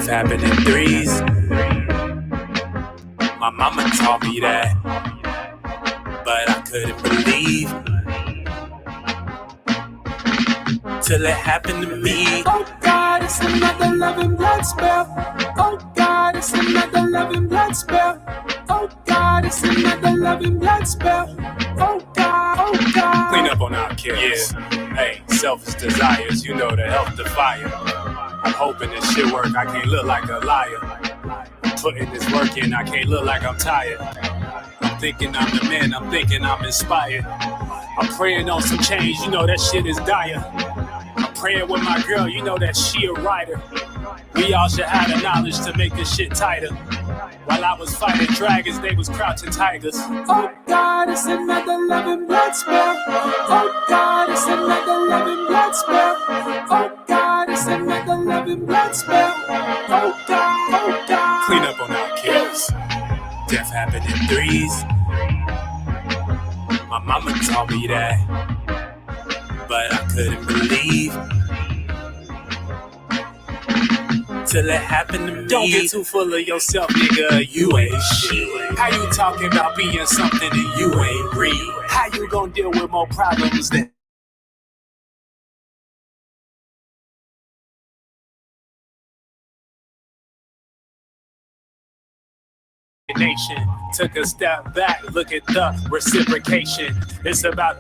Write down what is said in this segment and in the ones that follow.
happened in threes. My mama taught me that, but I couldn't believe till it happened to me. Oh God, it's another loving blood spell. Oh God, it's another loving blood spell. Oh God, it's another loving blood spell. Oh God, oh God. Clean up on our kids. Yeah. Hey, selfish desires, you know the health the fire. I'm hoping this shit work, I can't look like a liar. Putting this work in, I can't look like I'm tired. I'm thinking I'm the man, I'm thinking I'm inspired. I'm praying on some change, you know that shit is dire. I'm praying with my girl, you know that she a writer. We all should have the knowledge to make this shit tighter. While I was fighting dragons, they was crouching tigers. Oh God, it's another loving blood spell. Oh God, it's another loving blood spell. Oh God, it's another loving blood spell. Oh God, oh God. Clean up on our kids. Death happened in threes. My mama taught me that, but I couldn't believe till it happened to me. Don't get too full of yourself, nigga. You ain't shit. How you talking about being something that you ain't real? How you gonna deal with more problems than nation? Took a step back, look at the reciprocation. It's about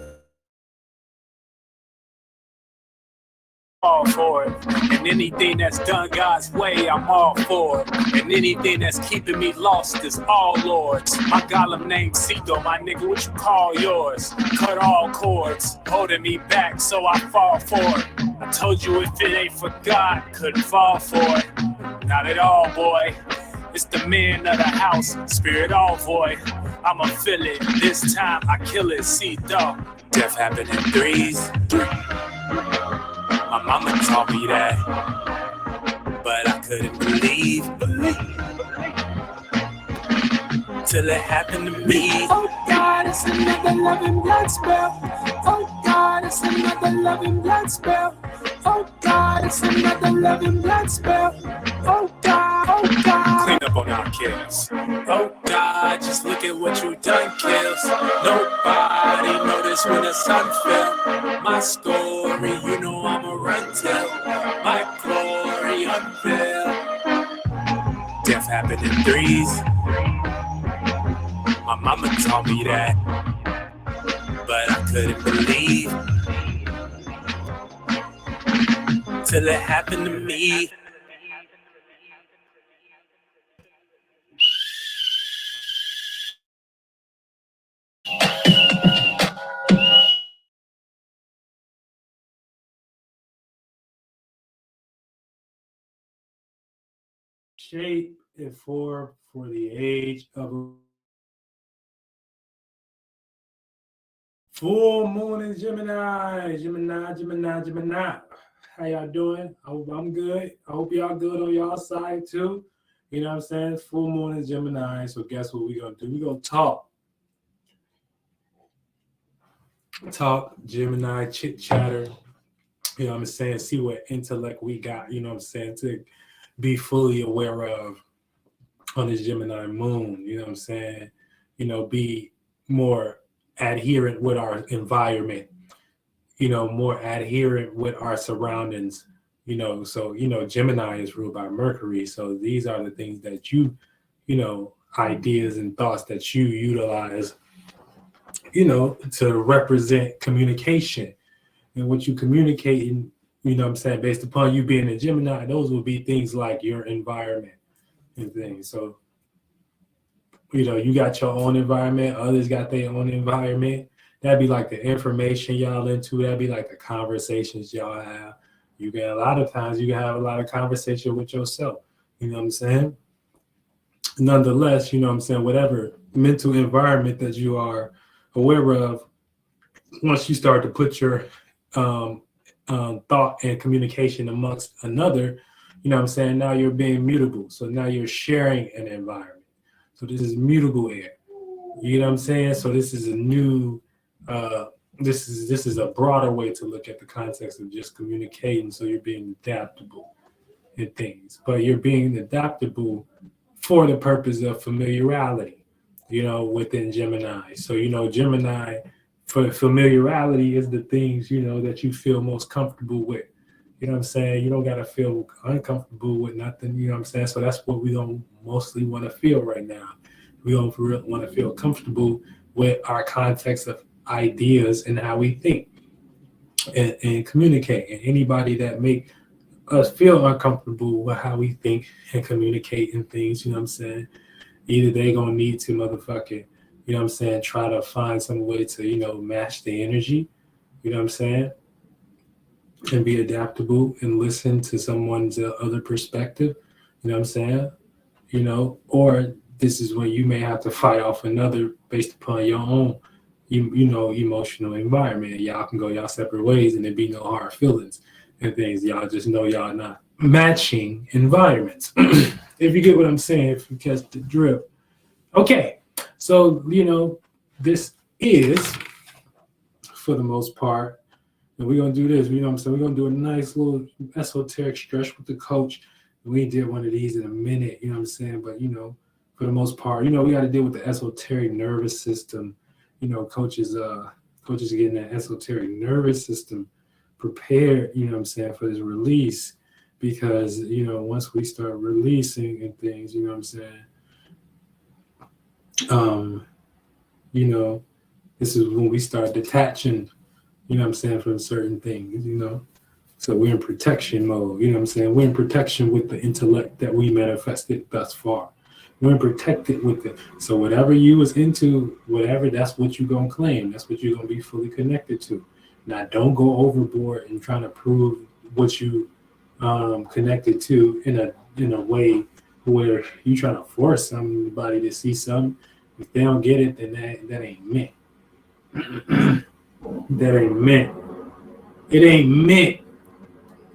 all for it. And anything that's done God's way, I'm all for it. And anything that's keeping me lost is all Lord's. My golem named Cito, my nigga, what you call yours? Cut all cords, holding me back, so I fall for it. I told you if it ain't for God, couldn't fall for it. Not at all, boy. It's the man of the house, spirit all void. I'ma feel it, this time I kill it, Cito. Death happened in threes. My mama taught me that, but I couldn't believe till it happened to me. Oh God, it's another loving blood spell. Oh God, it's another loving blood spell. Oh God, it's another loving blood spell. Oh God, oh God. Clean up on our kids. Oh God, just look at what you done, kills. Nobody noticed when the sun fell. My story, you know I'ma run tell. My glory unveil. Death happened in threes. My mama taught me that, but I couldn't believe till it happened to me. Shape it for the age of full moon in Gemini. How y'all doing? I hope I'm good. I hope y'all good on y'all side too. You know what I'm saying? Full moon in Gemini. So guess what we're gonna do? We're gonna talk Gemini, chit chatter. You know what I'm saying? See what intellect we got, you know what I'm saying, to be fully aware of on this Gemini moon, you know what I'm saying? You know, be more adherent with our environment, you know, more adherent with our surroundings, you know. So, you know, Gemini is ruled by Mercury. So these are the things that you know, ideas and thoughts that you utilize, you know, to represent communication. And what you communicate in, you know what I'm saying, based upon you being a Gemini, those will be things like your environment and things. So, you know, you got your own environment, others got their own environment. That'd be like the information y'all into, that'd be like the conversations y'all have. You can, a lot of times, you can have a lot of conversation with yourself, you know what I'm saying? Nonetheless, you know what I'm saying, whatever mental environment that you are aware of, once you start to put your thought and communication amongst another, you know what I'm saying, now you're being mutable. So now you're sharing an environment. So this is mutable air. You know what I'm saying? So this is a new, this is a broader way to look at the context of just communicating. So you're being adaptable and things, but you're being adaptable for the purpose of familiarity, within Gemini. So, Gemini, for familiarity is the things, that you feel most comfortable with. You know what I'm saying? You don't got to feel uncomfortable with nothing. You know what I'm saying? So that's what we don't mostly want to feel right now. We don't want to feel comfortable with our context of ideas and how we think and communicate. And anybody that make us feel uncomfortable with how we think and communicate and things, you know what I'm saying? Either they going to need to motherfucking, you know what I'm saying, try to find some way to, match the energy, you know what I'm saying? And be adaptable and listen to someone's other perspective, you know what I'm saying? Or this is when you may have to fight off another based upon your own, emotional environment. Y'all can go y'all separate ways and there be no hard feelings and things. Y'all just know y'all not matching environments. If you get what I'm saying, if you catch the drift. Okay, so, this is, for the most part, and we're going to do this, you know what I'm saying? We're going to do a nice little esoteric stretch with the coach. We ain't did one of these in a minute, you know what I'm saying? But, for the most part, we got to deal with the esoteric nervous system. Coaches are getting that esoteric nervous system prepared, you know what I'm saying, for this release. Because, once we start releasing and things, you know what I'm saying? This is when we start detaching, you know what I'm saying, from certain things, So we're in protection mode, you know what I'm saying? We're in protection with the intellect that we manifested thus far. We're protected with it. So whatever you was into, whatever, that's what you're going to claim. That's what you're going to be fully connected to. Now, don't go overboard and trying to prove what you connected to in a way where you trying to force somebody to see something. If they don't get it, then that ain't meant. That ain't meant. It ain't meant.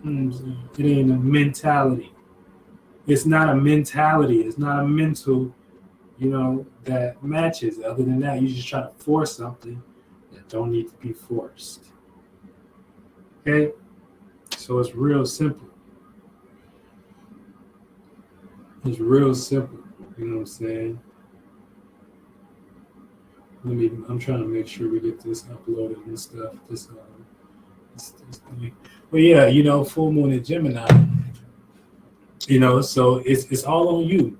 It ain't a mentality. It's not a mentality. It's not a mental, that matches. Other than that, you just try to force something that don't need to be forced. Okay? So it's real simple. It's real simple. You know what I'm saying? I'm trying to make sure we get this uploaded and stuff. This thing. But yeah, full moon in Gemini. So it's all on you.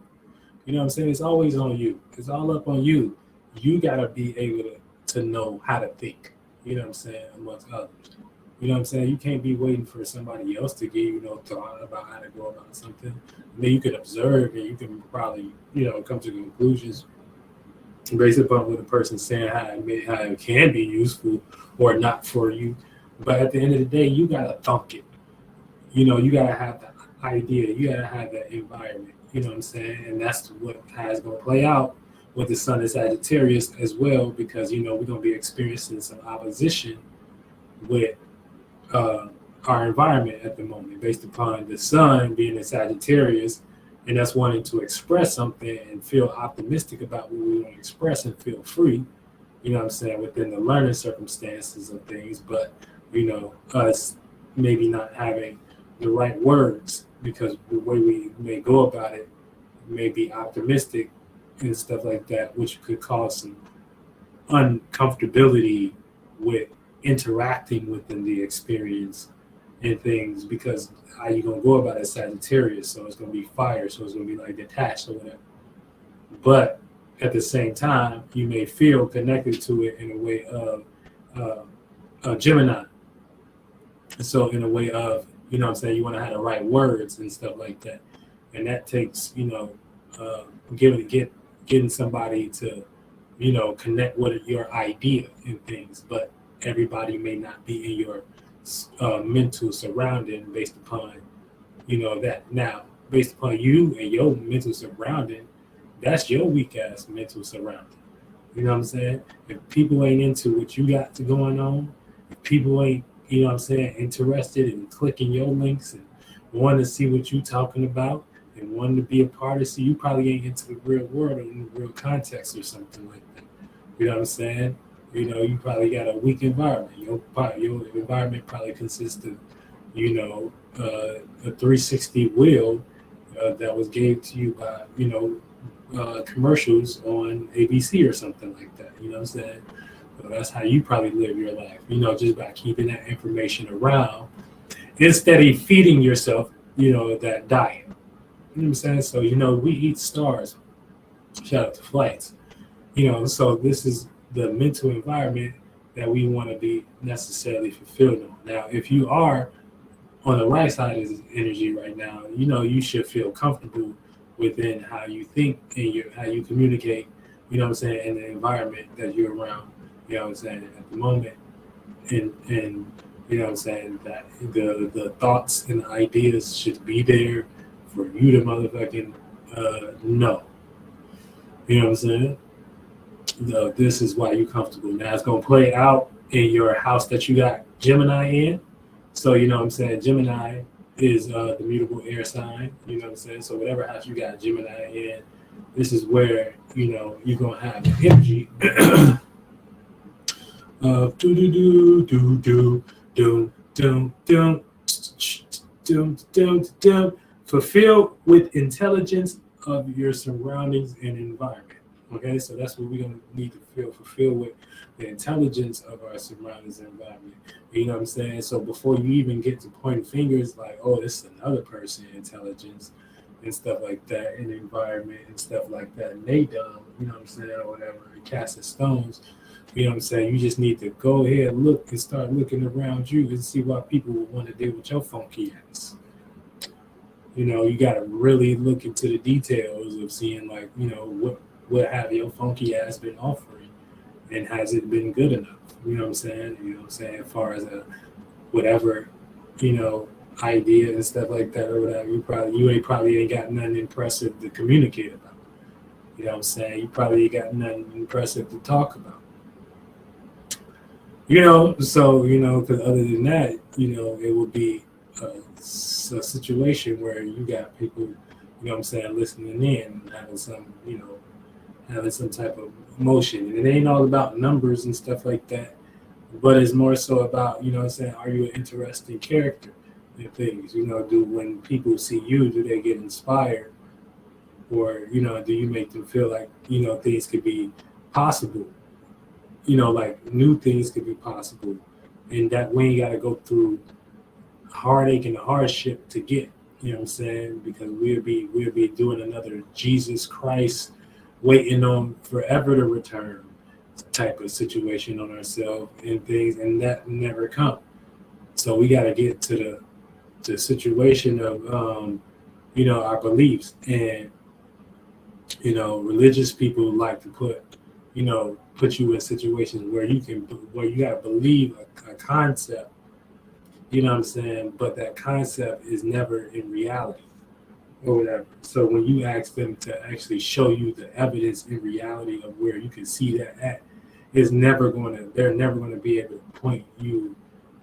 You know what I'm saying? It's always on you. It's all up on you. You gotta be able to know how to think. You know what I'm saying? Amongst others. You know what I'm saying? You can't be waiting for somebody else to give you thought about how to go about something. I mean, you can observe and you can probably, come to conclusions based upon what the person's saying, how it can be useful or not for you. But at the end of the day, you gotta thunk it. You gotta have the idea. You gotta have that environment. You know what I'm saying? And that's what is gonna play out with the sun in Sagittarius as well, because we're gonna be experiencing some opposition with our environment at the moment, based upon the sun being in Sagittarius, and that's wanting to express something and feel optimistic about what we want to express and feel free, you know what I'm saying, within the learning circumstances of things, but us maybe not having the right words, because the way we may go about it may be optimistic and stuff like that, which could cause some uncomfortability with interacting within the experience and things, because how you gonna go about it, Sagittarius, so it's gonna be fire, so it's gonna be like detached or whatever. But at the same time, you may feel connected to it in a way of Gemini. So in a way of, you know what I'm saying, you want to have the right words and stuff like that. And that takes, getting somebody to, connect with your idea and things. But everybody may not be in your mental surrounding based upon, that. Now, based upon you and your mental surrounding, that's your weak ass mental surrounding. You know what I'm saying? If people ain't into what you got going on, if people ain't, interested in clicking your links and wanting to see what you talking about and wanting to be a part of, you probably ain't into the real world or in the real context or something like that. You know what I'm saying? You probably got a weak environment. Your environment probably consists of, a 360 wheel that was gave to you by, commercials on ABC or something like that. You know what I'm saying? So that's how you probably live your life, just by keeping that information around instead of feeding yourself, that diet. You know what I'm saying? So, we eat stars. Shout out to flights. So this is the mental environment that we want to be necessarily fulfilled on. Now, if you are on the right side of this energy right now, you should feel comfortable within how you think and how you communicate, in the environment that you're around, at the moment. And that the thoughts and the ideas should be there for you to motherfucking know. You know what I'm saying? This is why you're comfortable. Now it's gonna play out in your house that you got Gemini in. So Gemini is the mutable air sign. You know what I'm saying? So whatever house you got Gemini in, this is where you're gonna have the energy of fulfilled with intelligence of your surroundings and environment. Okay, so that's what we're gonna need to feel fulfilled with, the intelligence of our surroundings and environment. You know what I'm saying? So before you even get to pointing fingers like, oh, this is another person intelligence and stuff like that, in the environment and stuff like that, and they dumb, you know what I'm saying, or whatever, casting stones. You know what I'm saying? You just need to go ahead and look and start looking around you and see why people would want to deal with your funky ass. You got to really look into the details of seeing, like, what have your funky ass been offering, and has it been good enough? You know what I'm saying? As far as whatever, idea and stuff like that or whatever, you probably ain't got nothing impressive to communicate about. You know what I'm saying? You probably ain't got nothing impressive to talk about. Because other than that, it would be a situation where you got people, listening in and having some type of emotion. And it ain't all about numbers and stuff like that, but it's more so about, are you an interesting character in things? Do when people see you, do they get inspired? Or, do you make them feel like, things could be possible? Like new things could be possible. And that we ain't got to go through heartache and hardship to get, because we'll be doing another Jesus Christ waiting on forever to return type of situation on ourselves and things, and that never come. So we got to get to the situation of our beliefs. And religious people like to put you in situations where you got to believe a concept, but that concept is never in reality or whatever. So when you ask them to actually show you the evidence in reality of where you can see that at, they're never going to be able to point you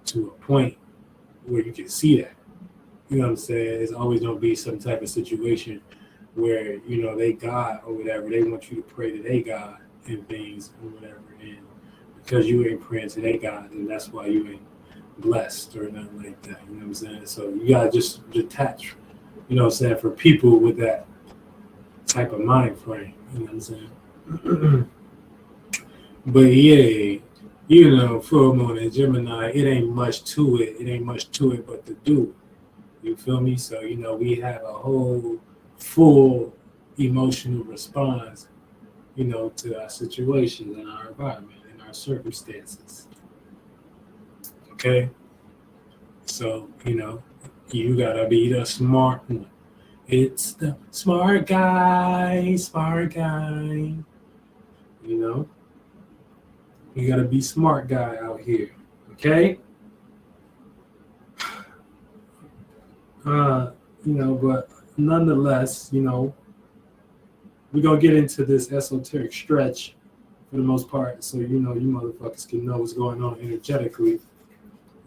to a point where you can see that. You know what I'm saying? It's always going to be some type of situation where, they God or whatever, they want you to pray to their God and things or whatever. And because you ain't praying to their God, and that's why you ain't blessed or nothing like that. You know what I'm saying? So you got to just detach, for people with that type of mind frame. You know what I'm saying? But yeah, full moon and Gemini, it ain't much to it. It ain't much to it but to do. You feel me? So, we have a whole full emotional response, to our situations and our environment and our circumstances. Okay? So, you gotta be the smart one. It's the smart guy. You gotta be smart guy out here. Okay? But nonetheless, we're gonna get into this esoteric stretch for the most part, so you motherfuckers can know what's going on energetically.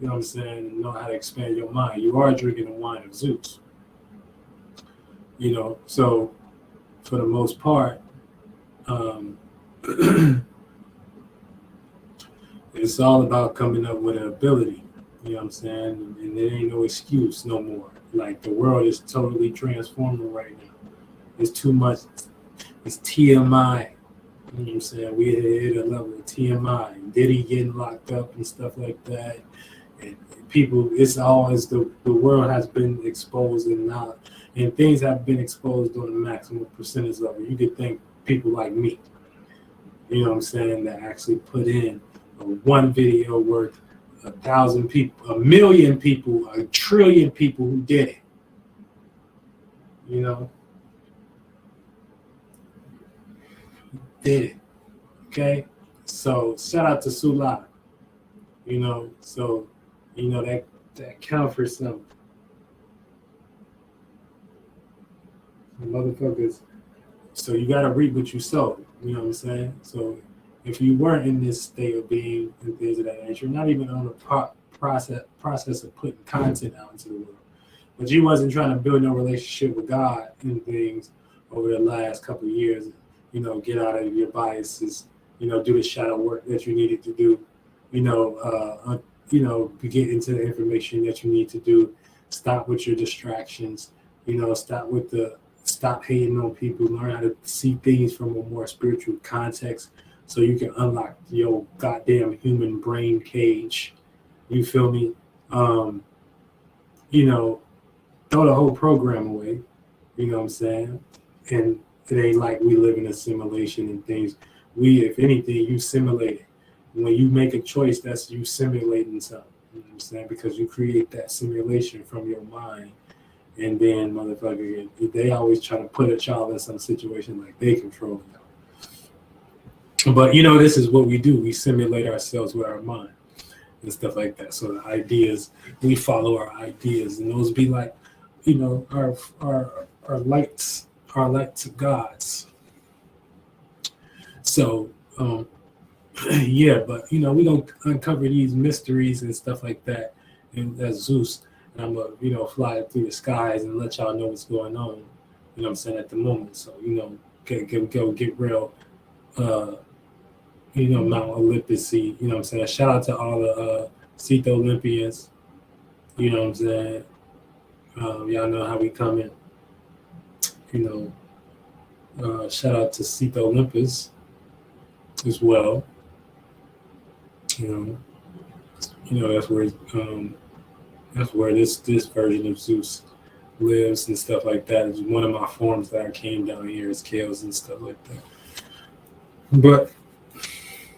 You know what I'm saying? And know how to expand your mind. You are drinking the wine of Zeus. So for the most part, it's all about coming up with an ability. You know what I'm saying? And there ain't no excuse no more. Like, the world is totally transforming right now. It's too much. It's TMI. You know what I'm saying? We hit a level of TMI. Diddy getting locked up and stuff like that. And people, it's always the world has been exposed and things have been exposed on the maximum percentage level. You could think people like me, you know what I'm saying, that actually put in one video worth 1,000 people, 1,000,000 people, 1,000,000,000,000 people who did it. You know? Did it. Okay? So shout out to Sula. You know, so you know that count for something. Motherfuckers. So you gotta reap what you sow. You know what I'm saying? So if you weren't in this state of being and things of that nature, not even on the process of putting content out into the world, but you wasn't trying to build no relationship with God and things over the last couple of years, you know, get out of your biases, you know, do the shadow work that you needed to do, you know, get into the information that you need to do, stop with your distractions, you know, stop hating on people, learn how to see things from a more spiritual context so you can unlock your goddamn human brain cage. You feel me? You know, throw the whole program away. You know what I'm saying? And it ain't like we live in a simulation and things. If anything, you simulate it. When you make a choice, that's you simulating something. You know what I'm saying? Because you create that simulation from your mind. And then, motherfucker, they always try to put a child in some situation like they control them. But, you know, this is what we do. We simulate ourselves with our mind and stuff like that. So the ideas, we follow our ideas. And those be like, you know, our lights of gods. So, yeah, but, you know, we don't uncover these mysteries and stuff like that. And as Zeus, and I'm going to, you know, fly through the skies and let y'all know what's going on, you know what I'm saying, at the moment. So, you know, get real, you know, Mount Olympus, you know what I'm saying. Shout out to all the CeitoLLC, you know what I'm saying. Y'all know how we coming, you know. Shout out to CeitoLLC as well. You know, that's where this version of Zeus lives and stuff like that. It's one of my forms that I came down here as Kales and stuff like that. But,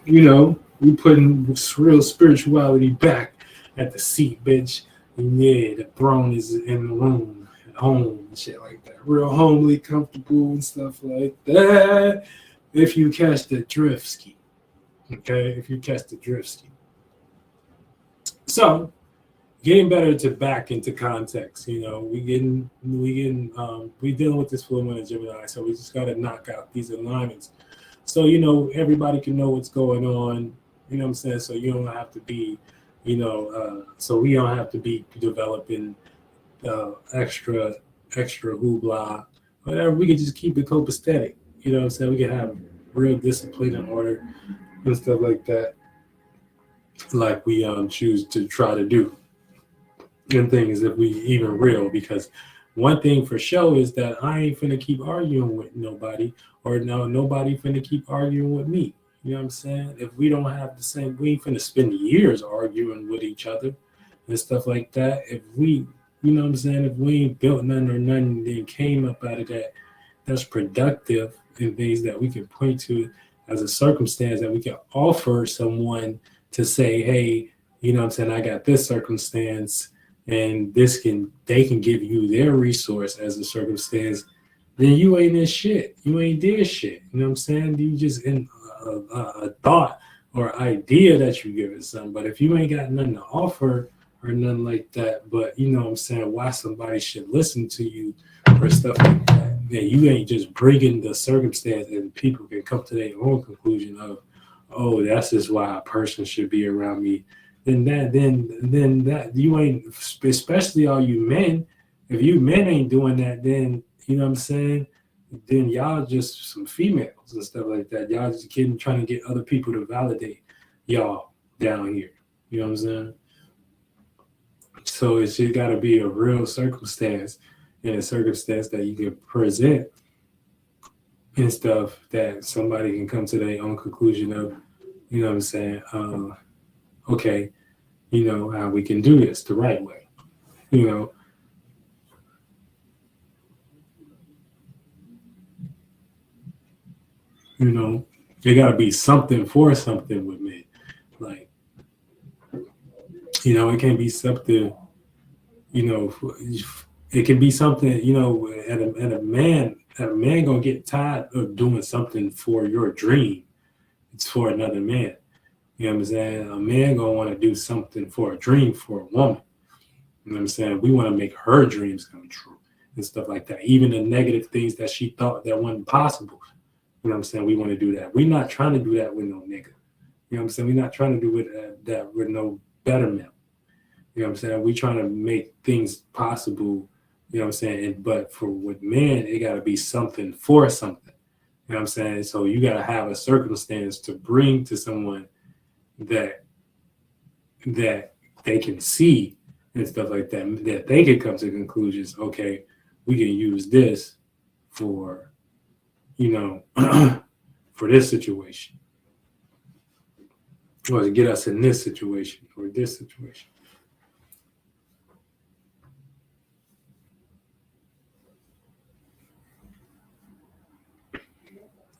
you know, we putting real spirituality back at the seat, bitch. And yeah, the throne is in the room at home and shit like that. Real homely, comfortable and stuff like that. If you catch the drift ski. Okay, if you catch the drift ski. So, getting better to back into context, you know, we dealing with this full moon in Gemini, so we just got to knock out these alignments. So, you know, everybody can know what's going on, you know what I'm saying? So you don't have to be, you know, so we don't have to be developing extra hoopla, whatever. We can just keep it copacetic, you know what I'm saying? We can have real discipline and order and stuff like that, like we choose to try to do. And things if we even real, because one thing for sure is that I ain't finna keep arguing with nobody, or nobody finna keep arguing with me. You know what I'm saying? If we don't have the same, we ain't finna spend years arguing with each other and stuff like that. If we, you know what I'm saying, if we ain't built nothing or nothing that came up out of that that's productive and things that we can point to as a circumstance that we can offer someone to say, hey, you know what I'm saying, I got this circumstance, and they can give you their resource as a circumstance, then you ain't in shit. You ain't did shit. You know what I'm saying? You just in a thought or idea that you give it something. But if you ain't got nothing to offer or nothing like that, but you know what I'm saying, why somebody should listen to you or stuff like that, then you ain't just bringing the circumstance and people can come to their own conclusion of, oh, that's just why a person should be around me. Then that you ain't, especially all you men, if you men ain't doing that, then you know what I'm saying, then y'all just some females and stuff like that. Y'all just trying to get other people to validate y'all down here. You know what I'm saying? So it's just got to be a real circumstance, and a circumstance that you can present and stuff that somebody can come to their own conclusion of, you know what I'm saying? Okay, you know, how we can do this the right way, you know. You know, there got to be something for something with men. Like, you know, it can be something, you know, it can be something, you know, and a man gonna get tired of doing something for your dream. It's for another man. You know what I'm saying? A man gonna want to do something for a dream for a woman. You know what I'm saying? We want to make her dreams come true and stuff like that. Even the negative things that she thought that wasn't possible. You know what I'm saying? We want to do that. We're not trying to do that with no nigga. You know what I'm saying? We're not trying to do that with no betterment. You know what I'm saying? We're trying to make things possible. You know what I'm saying? But with men, it got to be something for something. You know what I'm saying? So you got to have a circumstance to bring to someone that they can see and stuff like that, that they can come to conclusions. Okay, we can use this for, you know, for this situation, or to get us in this situation or this situation.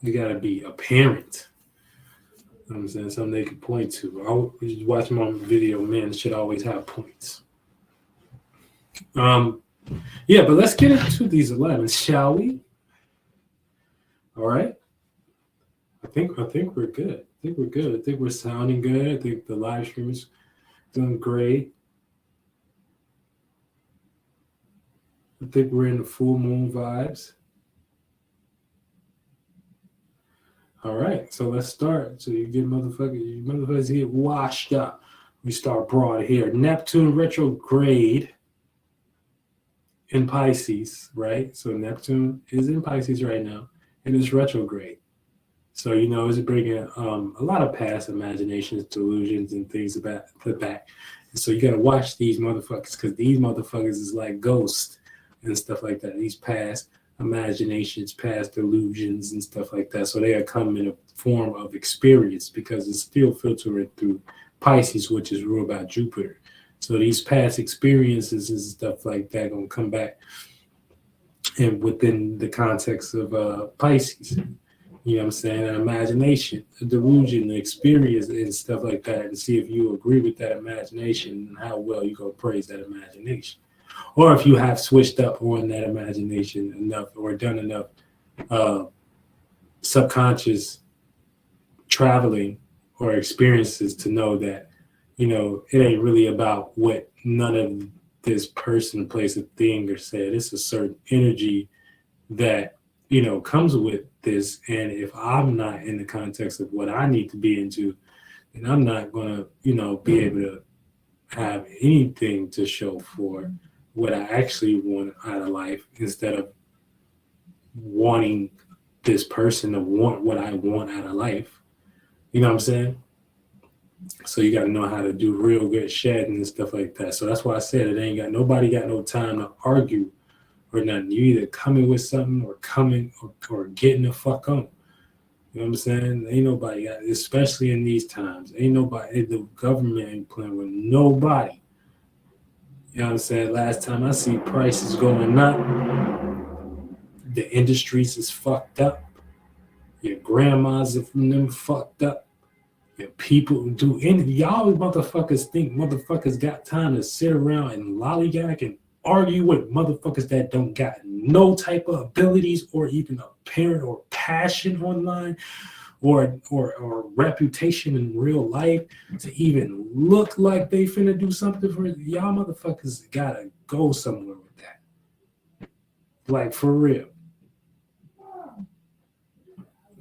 You gotta be apparent. You know what I'm saying? Something they can point to. I was watching my video, man, should always have points. Yeah, but let's get into these 11s, shall we? All right. I think we're good. I think we're good. I think we're sounding good. I think the live stream is doing great. I think we're in the full moon vibes. All right, so let's start. So you motherfuckers get washed up. We start broad here. Neptune retrograde in Pisces, right? So Neptune is in Pisces right now, and it's retrograde. So, you know, it's bringing a lot of past imaginations, delusions, and things about the back. And so you got to watch these motherfuckers, because these motherfuckers is like ghosts and stuff like that. These past imaginations, past delusions, and stuff like that. So they are coming in a form of experience, because it's still filtering through Pisces, which is ruled by Jupiter. So these past experiences and stuff like that gonna come back, and within the context of Pisces. You know what I'm saying? An imagination, a delusion, the experience, and stuff like that, and see if you agree with that imagination and how well you go praise that imagination. Or if you have switched up on that imagination enough, or done enough subconscious traveling or experiences to know that, you know, it ain't really about what none of this person, place, or thing or said. It's a certain energy that, you know, comes with this. And if I'm not in the context of what I need to be into, then I'm not going to, you know, be able to have anything to show for what I actually want out of life, instead of wanting this person to want what I want out of life. You know what I'm saying? So you got to know how to do real good shedding and stuff like that. So that's why I said nobody got no time to argue or nothing. You either coming with something or getting the fuck on. You know what I'm saying? Ain't nobody got, especially in these times, the government ain't playing with nobody. You know what I'm saying? Last time I see prices going up, the industries is fucked up. Your grandmas are from them fucked up. Your people do any, y'all motherfuckers think motherfuckers got time to sit around and lollygag and argue with motherfuckers that don't got no type of abilities or even a parent or passion online or reputation in real life to even look like they finna do something for y'all motherfuckers. Gotta go somewhere with that. Like, for real.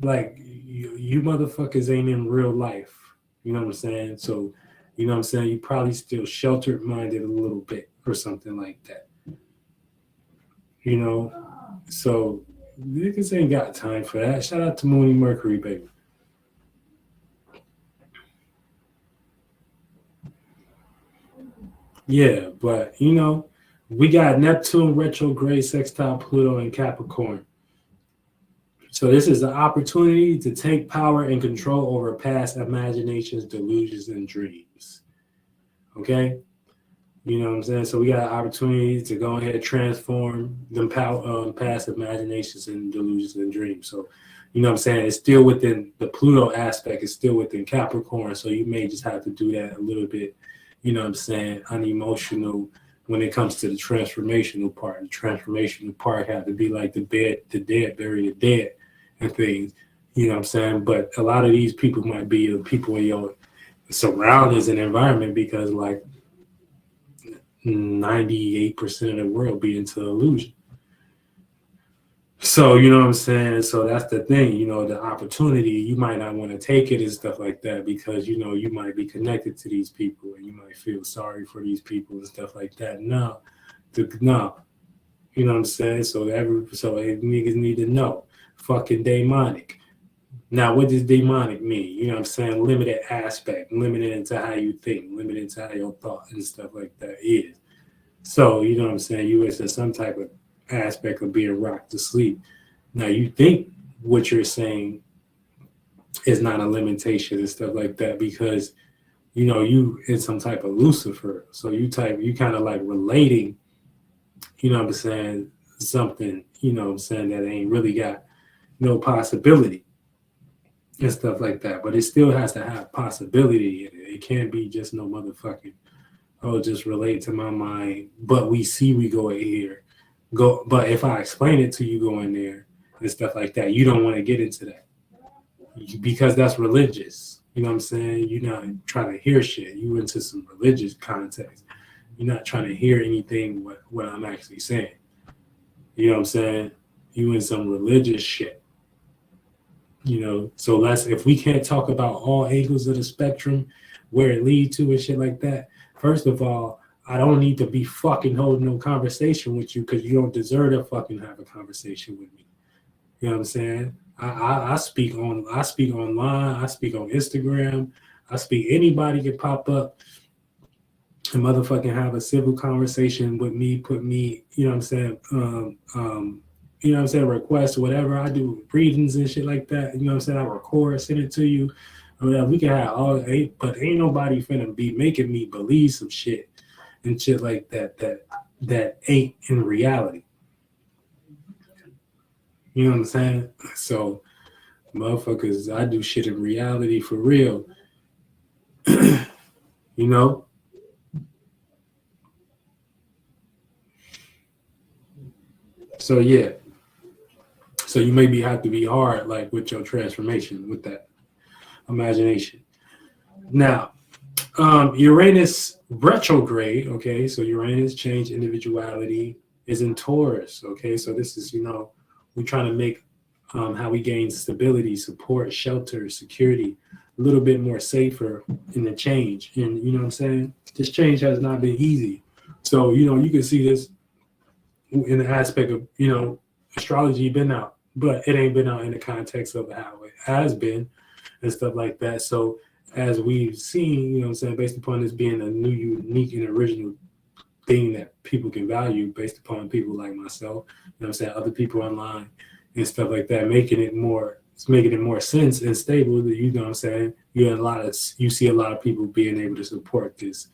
Like, you motherfuckers ain't in real life. You know what I'm saying? So, you know what I'm saying? You probably still sheltered minded a little bit or something like that. You know? So, niggas ain't got time for that. Shout out to Mooney Mercury, baby. Yeah, but you know, we got Neptune retrograde sextile Pluto and Capricorn. So this is an opportunity to take power and control over past imaginations, delusions, and dreams. Okay? You know what I'm saying? So we got an opportunity to go ahead and transform them past imaginations and delusions and dreams. So, you know what I'm saying? It's still within the Pluto aspect. It's still within Capricorn. So you may just have to do that a little bit, you know what I'm saying, unemotional when it comes to the transformational part. The transformational part had to be like the dead, bury the dead and things, you know what I'm saying? But a lot of these people might be the people in your surroundings and environment, because like 98% of the world be into illusion. So, you know what I'm saying? So that's the thing, you know, the opportunity, you might not want to take it and stuff like that, because, you know, you might be connected to these people and you might feel sorry for these people and stuff like that. No, you know what I'm saying? So niggas need to know, fucking demonic. Now, what does demonic mean? You know what I'm saying? Limited aspect, limited into how you think, limited into how your thought and stuff like that is. So, you know what I'm saying? You is in some type of aspect of being rocked to sleep. Now, you think what you're saying is not a limitation and stuff like that, because, you know, you in some type of Lucifer. So you kind of like relating, you know what I'm saying, something, you know what I'm saying, that ain't really got no possibility and stuff like that. But it still has to have possibility in it. It can't be just no motherfucking, oh, just relate to my mind, but we go here. But if I explain it to you going there and stuff like that, you don't want to get into that, because that's religious. You know what I'm saying? You're not trying to hear shit. You into some religious context. You're not trying to hear anything what I'm actually saying. You know what I'm saying? You in some religious shit. You know, so if we can't talk about all angles of the spectrum, where it leads to and shit like that, first of all, I don't need to be fucking holding no conversation with you, because you don't deserve to fucking have a conversation with me. You know what I'm saying? I speak online, I speak on Instagram, anybody can pop up and motherfucking have a civil conversation with me, put me, you know what I'm saying, you know what I'm saying, request, whatever. I do readings and shit like that. You know what I'm saying? I record, send it to you. I mean, we can have all, but ain't nobody finna be making me believe some shit and shit like that ain't in reality. You know what I'm saying? So, motherfuckers, I do shit in reality for real. You know? So, yeah. So you maybe have to be hard, like with your transformation, with that imagination. Now, Uranus retrograde, okay? So Uranus change individuality is in Taurus, okay? So this is, you know, we're trying to make how we gain stability, support, shelter, security, a little bit more safer in the change. And you know what I'm saying? This change has not been easy. So, you know, you can see this in the aspect of, you know, astrology been out, but it ain't been out in the context of how it has been and stuff like that. So as we've seen, you know what I'm saying, based upon this being a new, unique, and original thing that people can value, based upon people like myself, you know what I'm saying, other people online and stuff like that, making it more sense and stable, that, you know what I'm saying, you see a lot of people being able to support this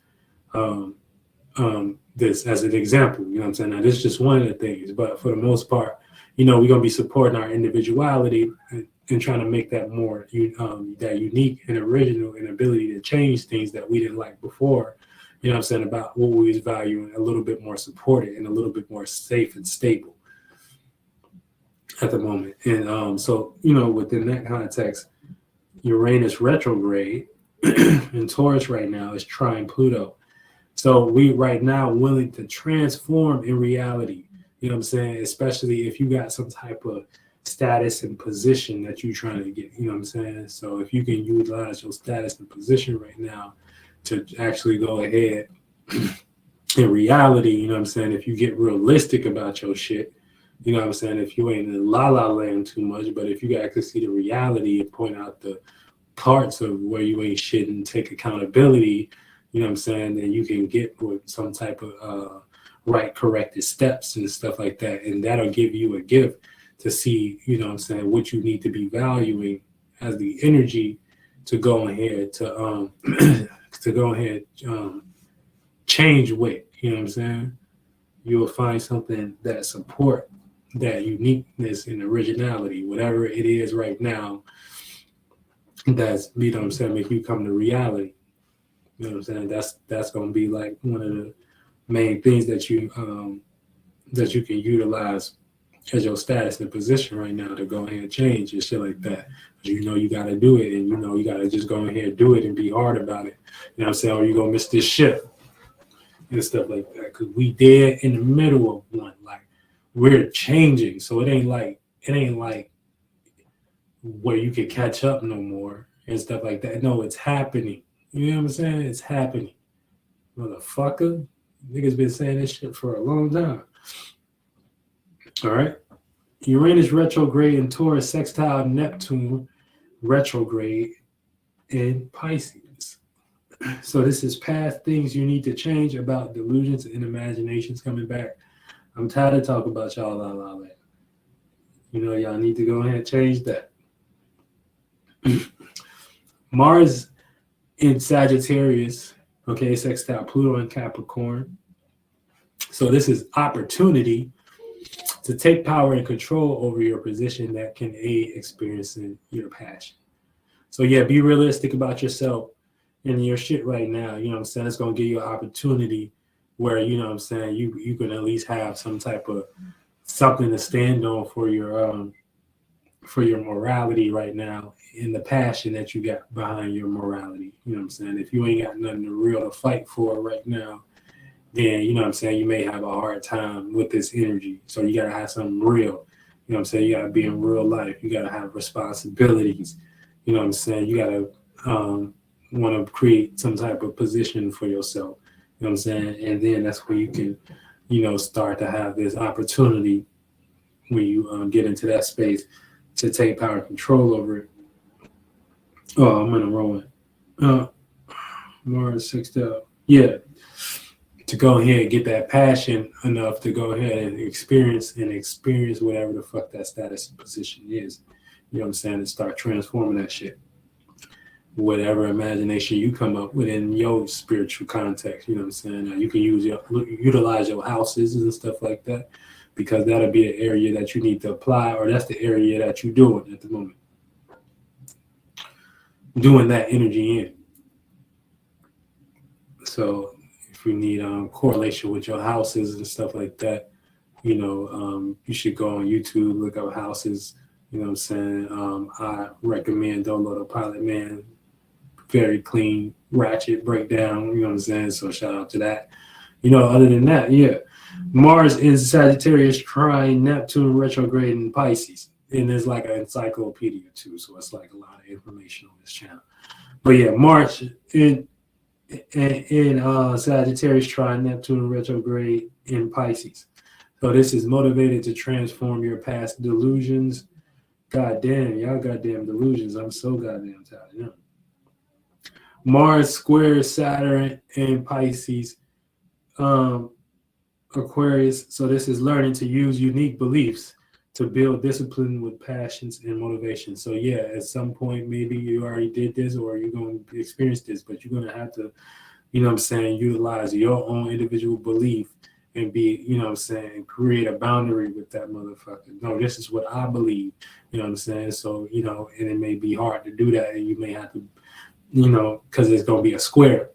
this as an example. You know what I'm saying? Now, this is just one of the things, but for the most part, you know, we're going to be supporting our individuality and trying to make that more that unique and original, and ability to change things that we didn't like before, you know what I'm saying, about what we was valuing, a little bit more supported and a little bit more safe and stable at the moment. And so, you know, within that context, Uranus retrograde in Taurus right now is trine Pluto. So we right now willing to transform in reality, you know what I'm saying? Especially if you got some type of status and position that you're trying to get, you know what I'm saying? So if you can utilize your status and position right now to actually go ahead in reality, you know what I'm saying? If you get realistic about your shit, you know what I'm saying? If you ain't in la la land too much, but if you actually see the reality and point out the parts of where you ain't shit and take accountability, you know what I'm saying, that you can get with some type of right corrected steps and stuff like that. And that'll give you a gift to see, you know what I'm saying, what you need to be valuing as the energy to go ahead to to go ahead change with, you know what I'm saying. You'll find something that support that uniqueness and originality, whatever it is right now, that's, you know what I'm saying, make you come to reality. You know what I'm saying? That's gonna be like one of the main things that you can utilize as your status and position right now to go ahead and change and shit like that. You know you gotta do it, and you know you gotta just go ahead and do it and be hard about it. You know what I'm saying? Or you're gonna miss this shit and stuff like that. Cause we dead in the middle of one. Like, we're changing. So it ain't like where you can catch up no more and stuff like that. No, it's happening. You know what I'm saying? It's happening. Motherfucker. Niggas been saying this shit for a long time. All right. Uranus retrograde in Taurus, sextile Neptune retrograde in Pisces. So this is past things you need to change about delusions and imaginations coming back. I'm tired of talking about y'all that. You know, y'all need to go ahead and change that. Mars in Sagittarius, okay, sextile Pluto in Capricorn. So this is opportunity to take power and control over your position that can aid experiencing your passion. So yeah, be realistic about yourself and your shit right now. You know what I'm saying? It's gonna give you an opportunity where, you know what I'm saying, you can at least have some type of something to stand on for your morality right now, in the passion that you got behind your morality. You know what I'm saying? If you ain't got nothing real to fight for right now, then, you know what I'm saying, you may have a hard time with this energy. So you got to have something real. You know what I'm saying? You got to be in real life. You got to have responsibilities. You know what I'm saying? You got to want to create some type of position for yourself. You know what I'm saying? And then that's where you can, you know, start to have this opportunity when you get into that space to take power and control over it. Oh, I'm in a wrong one. Mars sextile. Yeah. To go ahead and get that passion enough to go ahead and experience whatever the fuck that status and position is. You know what I'm saying? And start transforming that shit. Whatever imagination you come up with in your spiritual context, you know what I'm saying? You can utilize your houses and stuff like that, because that'll be an area that you need to apply, or that's the area that you're doing at the moment. Doing that energy in. So if you need correlation with your houses and stuff like that, you know, you should go on YouTube, look up houses. You know what I'm saying? I recommend download a Pilot Man. Very clean, ratchet breakdown. You know what I'm saying? So shout out to that. You know, other than that, yeah. Mars in Sagittarius trine Neptune retrograde in Pisces. And there's like an encyclopedia too. So it's like a lot of information on this channel. But yeah, Mars in Sagittarius trine Neptune retrograde in Pisces. So this is motivated to transform your past delusions. God damn, y'all goddamn delusions. I'm so goddamn tired of them. Mars square Saturn in Pisces, Aquarius. So this is learning to use unique beliefs to build discipline with passions and motivation. So yeah, at some point, maybe you already did this or you're going to experience this, but you're going to have to, you know what I'm saying, utilize your own individual belief and be, you know what I'm saying, create a boundary with that motherfucker. No, this is what I believe, you know what I'm saying? So, you know, and it may be hard to do that, and you may have to, you know, because it's going to be a square.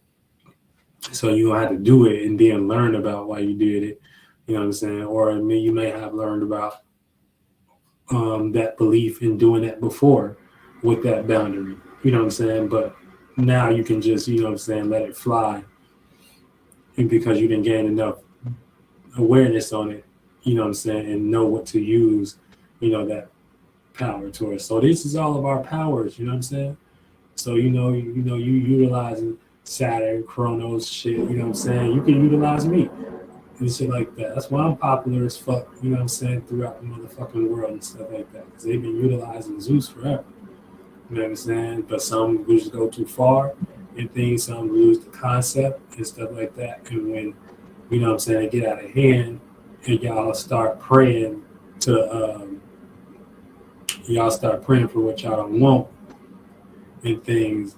So you have to do it and then learn about why you did it, you know what I'm saying? Or you may have learned about that belief in doing that before with that boundary, you know what I'm saying? But now you can just, you know what I'm saying, let it fly. And because you didn't gain enough awareness on it, you know what I'm saying, and know what to use, you know, that power towards. So this is all of our powers, you know what I'm saying? So, you utilizing Saturn, Chronos, shit, you know what I'm saying? You can utilize me and shit like that. That's why I'm popular as fuck, you know what I'm saying, throughout the motherfucking world and stuff like that. Because they've been utilizing Zeus forever. You know what I'm saying? But some just go too far and things. Some lose the concept and stuff like that. And when, you know what I'm saying, it get out of hand and y'all start praying for what y'all don't want and things,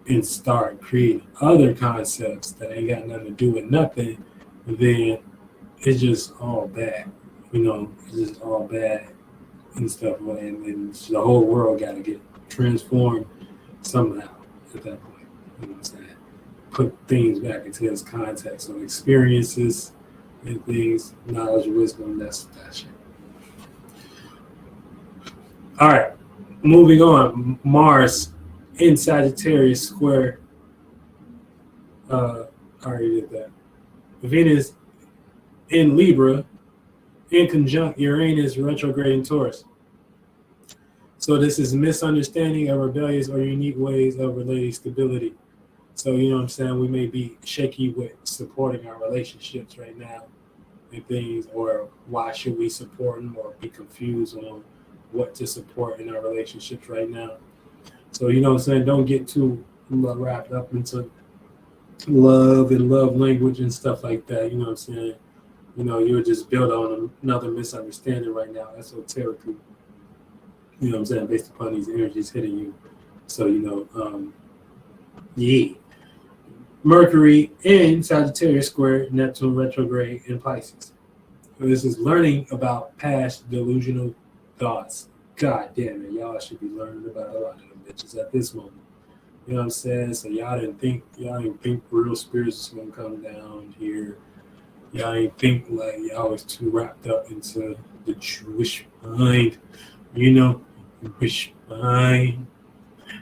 and start creating other concepts that ain't got nothing to do with nothing, then it's just all bad. You know, it's just all bad and stuff. And the whole world got to get transformed somehow at that point. You know what I'm saying? Put things back into its context. So experiences and things, knowledge, wisdom, that's that shit. All right, moving on. Mars in Sagittarius square. I already did that. Venus in Libra in conjunct Uranus retrograde in Taurus. So this is misunderstanding of rebellious or unique ways of relating stability. So, you know what I'm saying, we may be shaky with supporting our relationships right now and things, or why should we support them, or be confused on what to support in our relationships right now. So, you know what I'm saying, don't get too wrapped up into love and love language and stuff like that. You know what I'm saying? You know, you'll just build on another misunderstanding right now, esoterically. You know what I'm saying? Based upon these energies hitting you. So, you know, yeah. Mercury in Sagittarius square, Neptune retrograde in Pisces. So this is learning about past delusional thoughts. God damn it, y'all should be learning about a lot of them bitches at this moment. You know what I'm saying? So y'all didn't think real spirits was gonna come down here. Y'all didn't think like y'all was too wrapped up into the Jewish mind, you know, Jewish mind,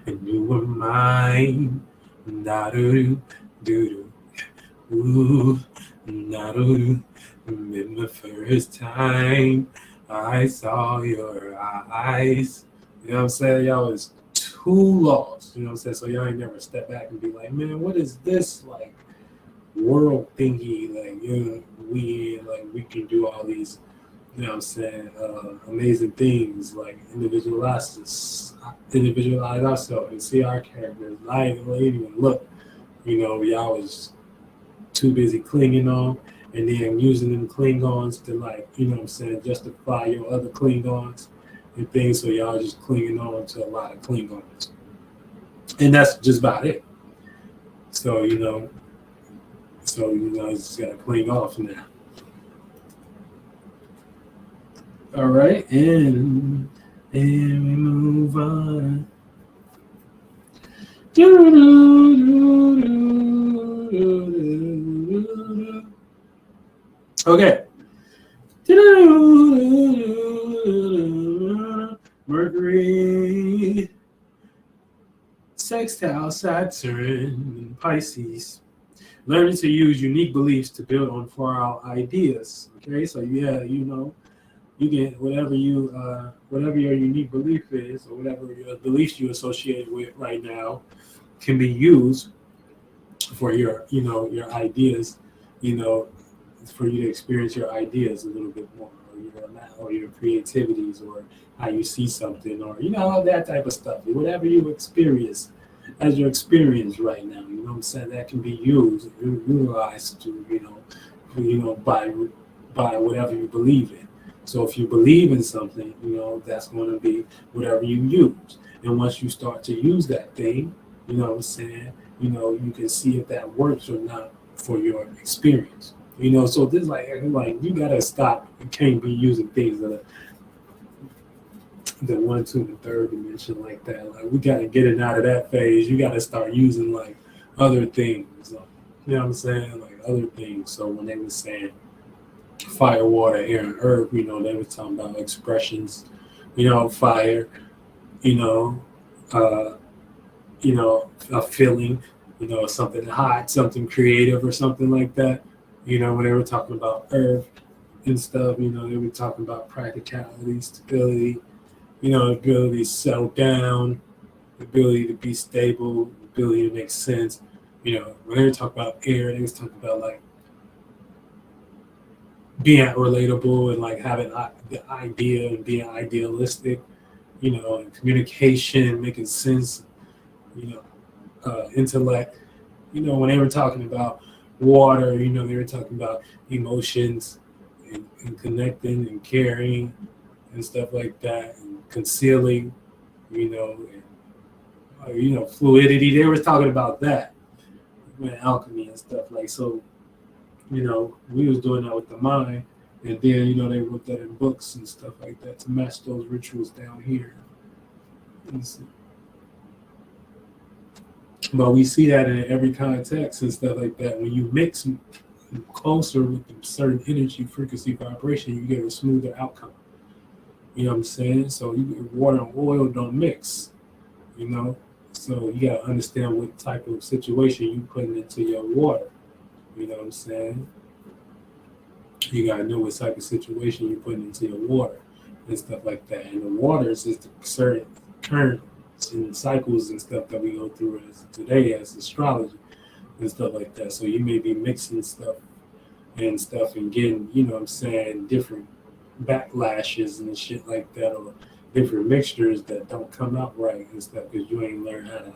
and you were mine. Na-do-do, do-do, ooh, na-do-do. In the first time I saw your eyes. You know what I'm saying? Y'all was too lost. You know what I'm saying? So y'all ain't never step back and be like, man, what is this like world thingy? Like, you know, we can do all these, you know what I'm saying, amazing things, like individualize ourselves and see our characters. I ain't even look. You know, y'all was too busy clinging on, and then using them Klingons to, like, you know what I'm saying, justify your other Klingons and things. So y'all just clinging on to a lot of Klingons. And that's just about it. So, you know, it's just got to cling off now. All right, and we move on. Okay. Mercury sextile Saturn in Pisces. Learning to use unique beliefs to build on far-out ideas. Okay, so yeah, you know, you get whatever your unique belief is, or whatever your beliefs you associate with right now, can be used for your, you know, your ideas, you know, for you to experience your ideas a little bit more, or your creativities, or how you see something, or, you know, that type of stuff. Whatever you experience as your experience right now, you know what I'm saying, that can be utilized to, you know, by whatever you believe in. So if you believe in something, you know, that's going to be whatever you use. And once you start to use that thing, you know what I'm saying, you know, you can see if that works or not for your experience. You know, so this like you got to stop. You can't be using things that are the 1, 2, and 3rd dimension like that. Like, we got to get it out of that phase. You got to start using like other things. You know what I'm saying? Like other things. So when they were saying fire, water, air, and earth, you know, they were talking about expressions, you know, fire, you know, a feeling, you know, something hot, something creative, or something like that. You know, when they were talking about earth and stuff, you know, they were talking about practicality, stability, you know, ability to settle down, ability to be stable, ability to make sense. You know, when they were talking about air, they was talking about like being relatable and like having the idea and being idealistic, you know, and communication, making sense, you know, intellect. You know, when they were talking about water, you know, they were talking about emotions and connecting and caring and stuff like that, and concealing, you know, and, fluidity. They were talking about that, and alchemy and stuff like so. You know, we was doing that with the mind, and then you know they wrote that in books and stuff like that to match those rituals down here. But we see that in every context and stuff like that. When you mix closer with a certain energy, frequency, vibration, you get a smoother outcome. You know what I'm saying? So water and oil don't mix, you know? So you got to understand what type of situation you putting into your water. You know what I'm saying? You got to know what type of situation you're putting into your water and stuff like that. And the waters is the certain currents and cycles and stuff that we go through as today as astrology and stuff like that. So you may be mixing stuff and getting, you know what I'm saying, different backlashes and shit like that, or different mixtures that don't come out right and stuff because you ain't learned how to,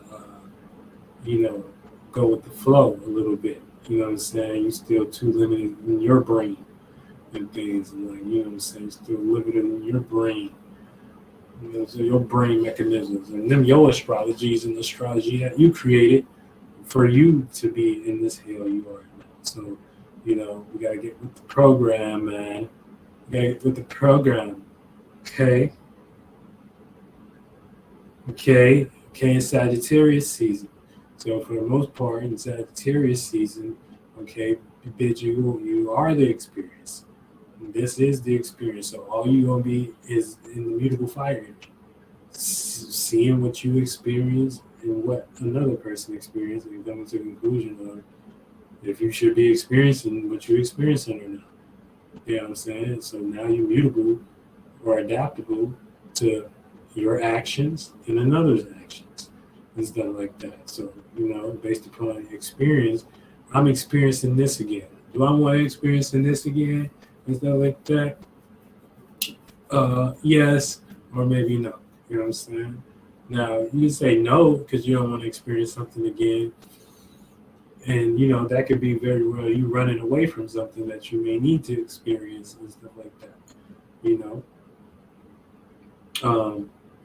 go with the flow a little bit. You know what I'm saying? You're still too limited in your brain and things, and like, you know what I'm saying? Still limited in your brain. You know, so your brain mechanisms and them your astrologies and astrology that you created for you to be in this hell you are now. So, you know, we gotta get with the program, man. We gotta get with the program. Okay, in Sagittarius season. So for the most part, in Sagittarius season, okay, you are the experience. This is the experience. So all you're gonna be is in the mutable fire energy, seeing what you experience and what another person experienced, and coming to the conclusion of if you should be experiencing what you're experiencing or not. You know what I'm saying? So now you're mutable or adaptable to your actions and another's actions and stuff like that. So, you know, based upon experience, I'm experiencing this again. Do I want to experience this again and stuff like that? Yes, or maybe no. You know what I'm saying? Now, you can say no because you don't want to experience something again. And, you know, that could be very well you running away from something that you may need to experience and stuff like that, you know.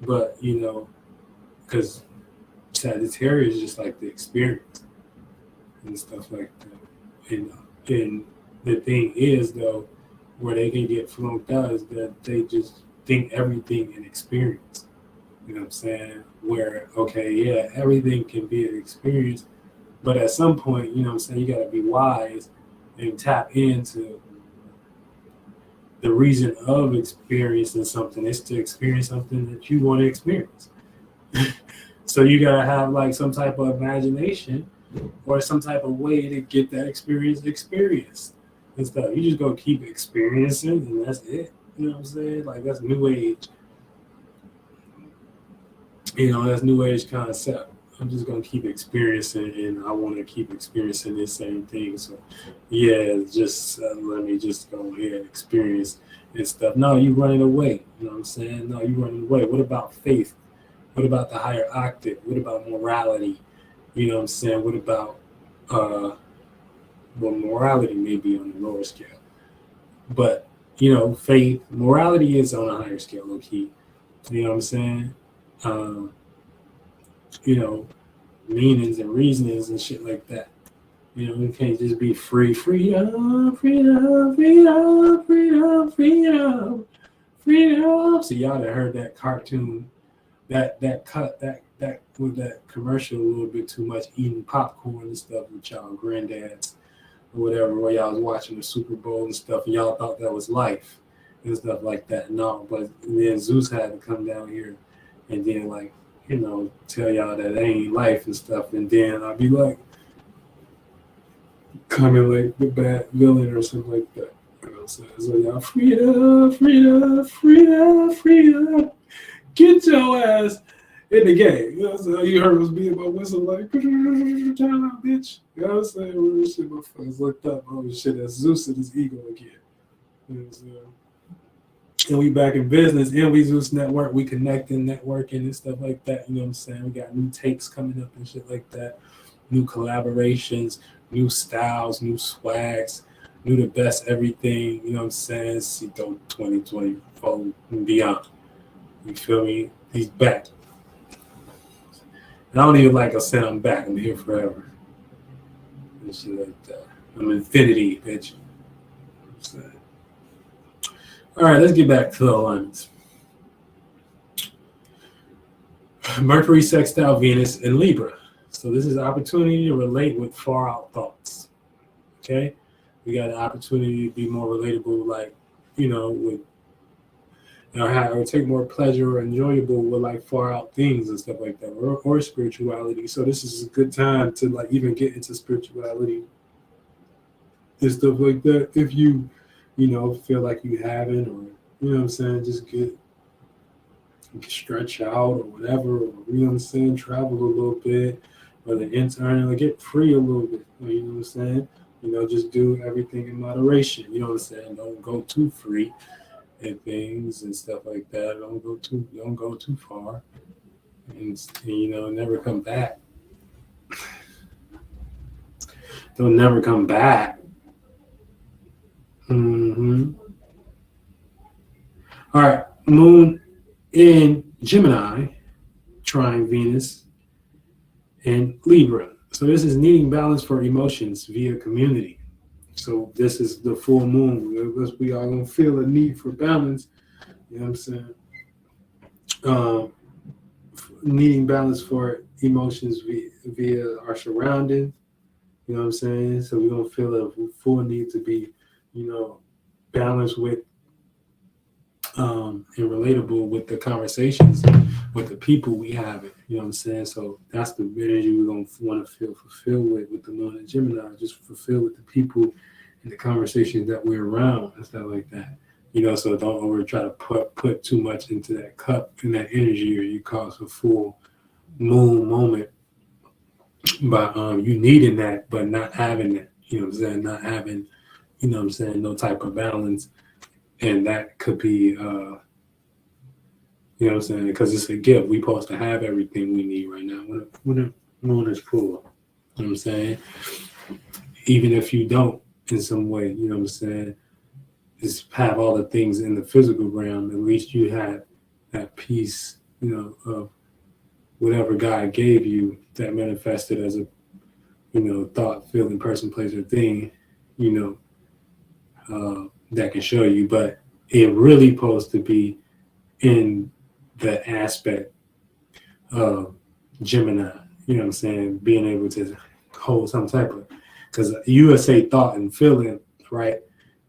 But, you know, because Sagittarius is just like the experience and stuff like that. And the thing is, though, where they can get flunked out is that they just think everything an experience. You know what I'm saying? Where, okay, yeah, everything can be an experience, but at some point, you know what I'm saying, you got to be wise and tap into the reason of experiencing something is to experience something that you want to experience. So you got to have like some type of imagination or some type of way to get that experience experienced and stuff. You just go keep experiencing and that's it. You know what I'm saying? Like that's new age. You know, that's new age concept. I'm just going to keep experiencing and I want to keep experiencing this same thing. So, yeah, just let me just go ahead and experience and stuff. No, you running away. You know what I'm saying? No, you running away. What about faith? What about the higher octave? What about morality? You know what I'm saying? What about, well, morality may be on the lower scale. But, you know, faith, morality is on a higher scale, low key. You know what I'm saying? You know, meanings and reasonings and shit like that. You know, you can't just be free. Freedom. So y'all that heard that cartoon, that with that commercial a little bit too much, eating popcorn and stuff with y'all granddads or whatever, where y'all was watching the Super Bowl and stuff, and y'all thought that was life and stuff like that. No, but then Zeus had to come down here and then like, you know, tell y'all that it ain't life and stuff, and then I'll be like coming like the bad villain or something like that. You know what I'm saying? So y'all freedom. Get your ass in the game. You know what I'm saying? You heard us being about whistle like turn out, bitch. You know what I'm saying? Real shit, motherfuckers looked up. Oh shit, that's Zeus and his ego again. You know what I'm saying? And we back in business, and we Zeus Network, we connecting, networking, and stuff like that. You know what I'm saying? We got new tapes coming up and shit like that, new collaborations, new styles, new swags, new the best everything. You know what I'm saying? Ceito 2024 and beyond. You feel me? He's back. And I don't even like I said I'm back. I'm here forever. And shit like that. I'm infinity, bitch. All right, let's get back to the alignments. Mercury sextile Venus in Libra. So this is opportunity to relate with far out thoughts. Okay? We got an opportunity to be more relatable, like, you know, with or take more pleasure or enjoyable with like far out things and stuff like that, or spirituality. So this is a good time to like even get into spirituality and stuff like that. If you feel like you haven't, or you know what I'm saying, just get stretch out or whatever, or you know what I'm saying, travel a little bit, or the intern, or get free a little bit. You know what I'm saying? Just do everything in moderation. You know what I'm saying? Don't go too free and things and stuff like that. Don't go too far, and never come back. Don't never come back. All right, Moon in Gemini, trine Venus and Libra. So this is needing balance for emotions via community. So this is the full moon. We are gonna feel a need for balance. You know what I'm saying? Needing balance for emotions via our surroundings. You know what I'm saying? So we're gonna feel a full need to be, balanced with and relatable with the conversations with the people we have it. You know what I'm saying? So that's the energy we're gonna want to feel fulfilled with the moon and Gemini. Just fulfilled with the people and the conversations that we're around and stuff like that. So don't over try to put too much into that cup and that energy, or you cause a full moon moment by you needing that but not having that. You know what I'm saying? Not having, no type of balance. And that could be, you know what I'm saying? Because it's a gift. We're supposed to have everything we need right now when the moon is full. You know what I'm saying? Even if you don't in some way, you know what I'm saying? Just have all the things in the physical realm. At least you have that piece, of whatever God gave you that manifested as a, thought, feeling, person, place, or thing, that can show you, but it really supposed to be in the aspect of Gemini, you know what I'm saying, being able to hold some type of, because you would say thought and feeling, right?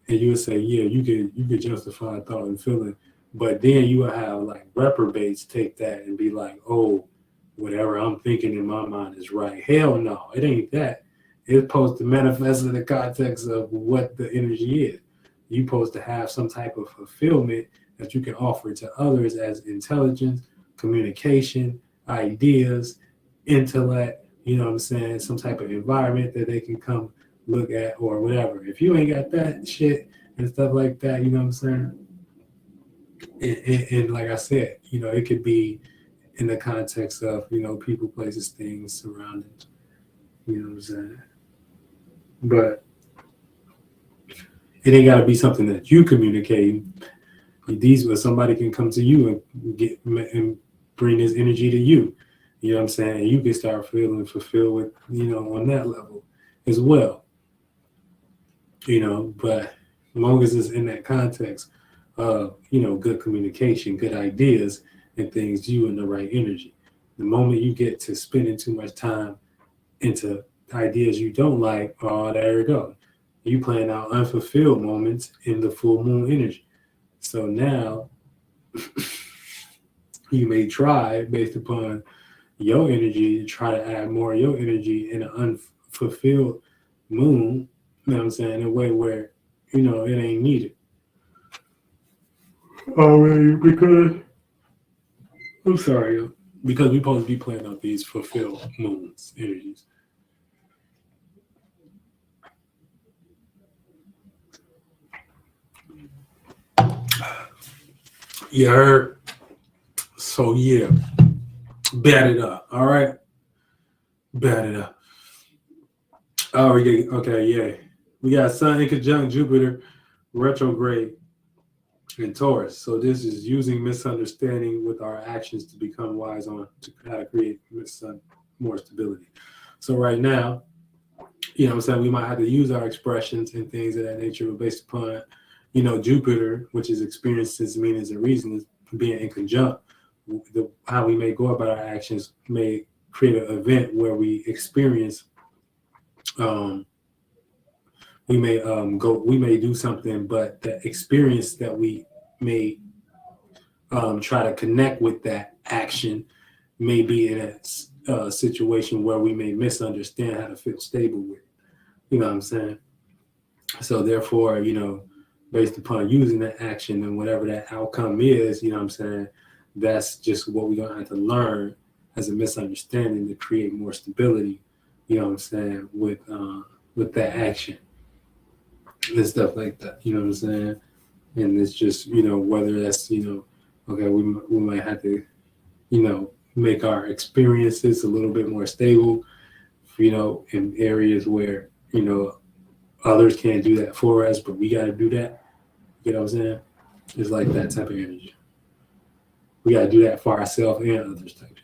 And you would say, yeah, you could justify thought and feeling, but then you would have like reprobates take that and be like, oh, whatever I'm thinking in my mind is right. Hell no, it ain't that. It's supposed to manifest in the context of what the energy is. You're supposed to have some type of fulfillment that you can offer to others as intelligence, communication, ideas, intellect, you know what I'm saying, some type of environment that they can come look at or whatever. If you ain't got that shit and stuff like that, you know what I'm saying? And like I said, it could be in the context of, people, places, things, surroundings, you know what I'm saying? But it ain't got to be something that you communicate. These where somebody can come to you and bring this energy to you. You know what I'm saying? And you can start feeling fulfilled with, on that level as well. But as long as it's in that context of, good communication, good ideas and things, you in the right energy. The moment you get to spending too much time into ideas you don't like, oh, there you go. You playing out unfulfilled moments in the full moon energy. So now you may try, based upon your energy, to try to add more of your energy in an unfulfilled moon, you know what I'm saying, in a way where, it ain't needed. Already, because we're supposed to be playing out these fulfilled moons energies. You heard? So yeah, bat it up. All right, bat it up. Oh, okay, yeah. We got Sun in conjunct Jupiter retrograde in Taurus. So this is using misunderstanding with our actions to become wise on to how to create more stability. So right now, you know what I'm saying, we might have to use our expressions and things of that nature based upon, you know, Jupiter, which is experiences, meanings, and reasons, being in conjunct. How we may go about our actions may create an event where we experience, we may do something, but the experience that we may try to connect with that action may be in a situation where we may misunderstand how to feel stable with. You know what I'm saying? So therefore, you know, based upon using that action and whatever that outcome is, you know what I'm saying, that's just what we're gonna have to learn as a misunderstanding to create more stability, you know what I'm saying, with that action and stuff like that, you know what I'm saying? And it's just, you know, whether that's, you know, okay, we might have to, you know, make our experiences a little bit more stable, you know, in areas where, you know, others can't do that for us, but we got to do that. You know what I'm saying? It's like that type of energy. We got to do that for ourselves and others type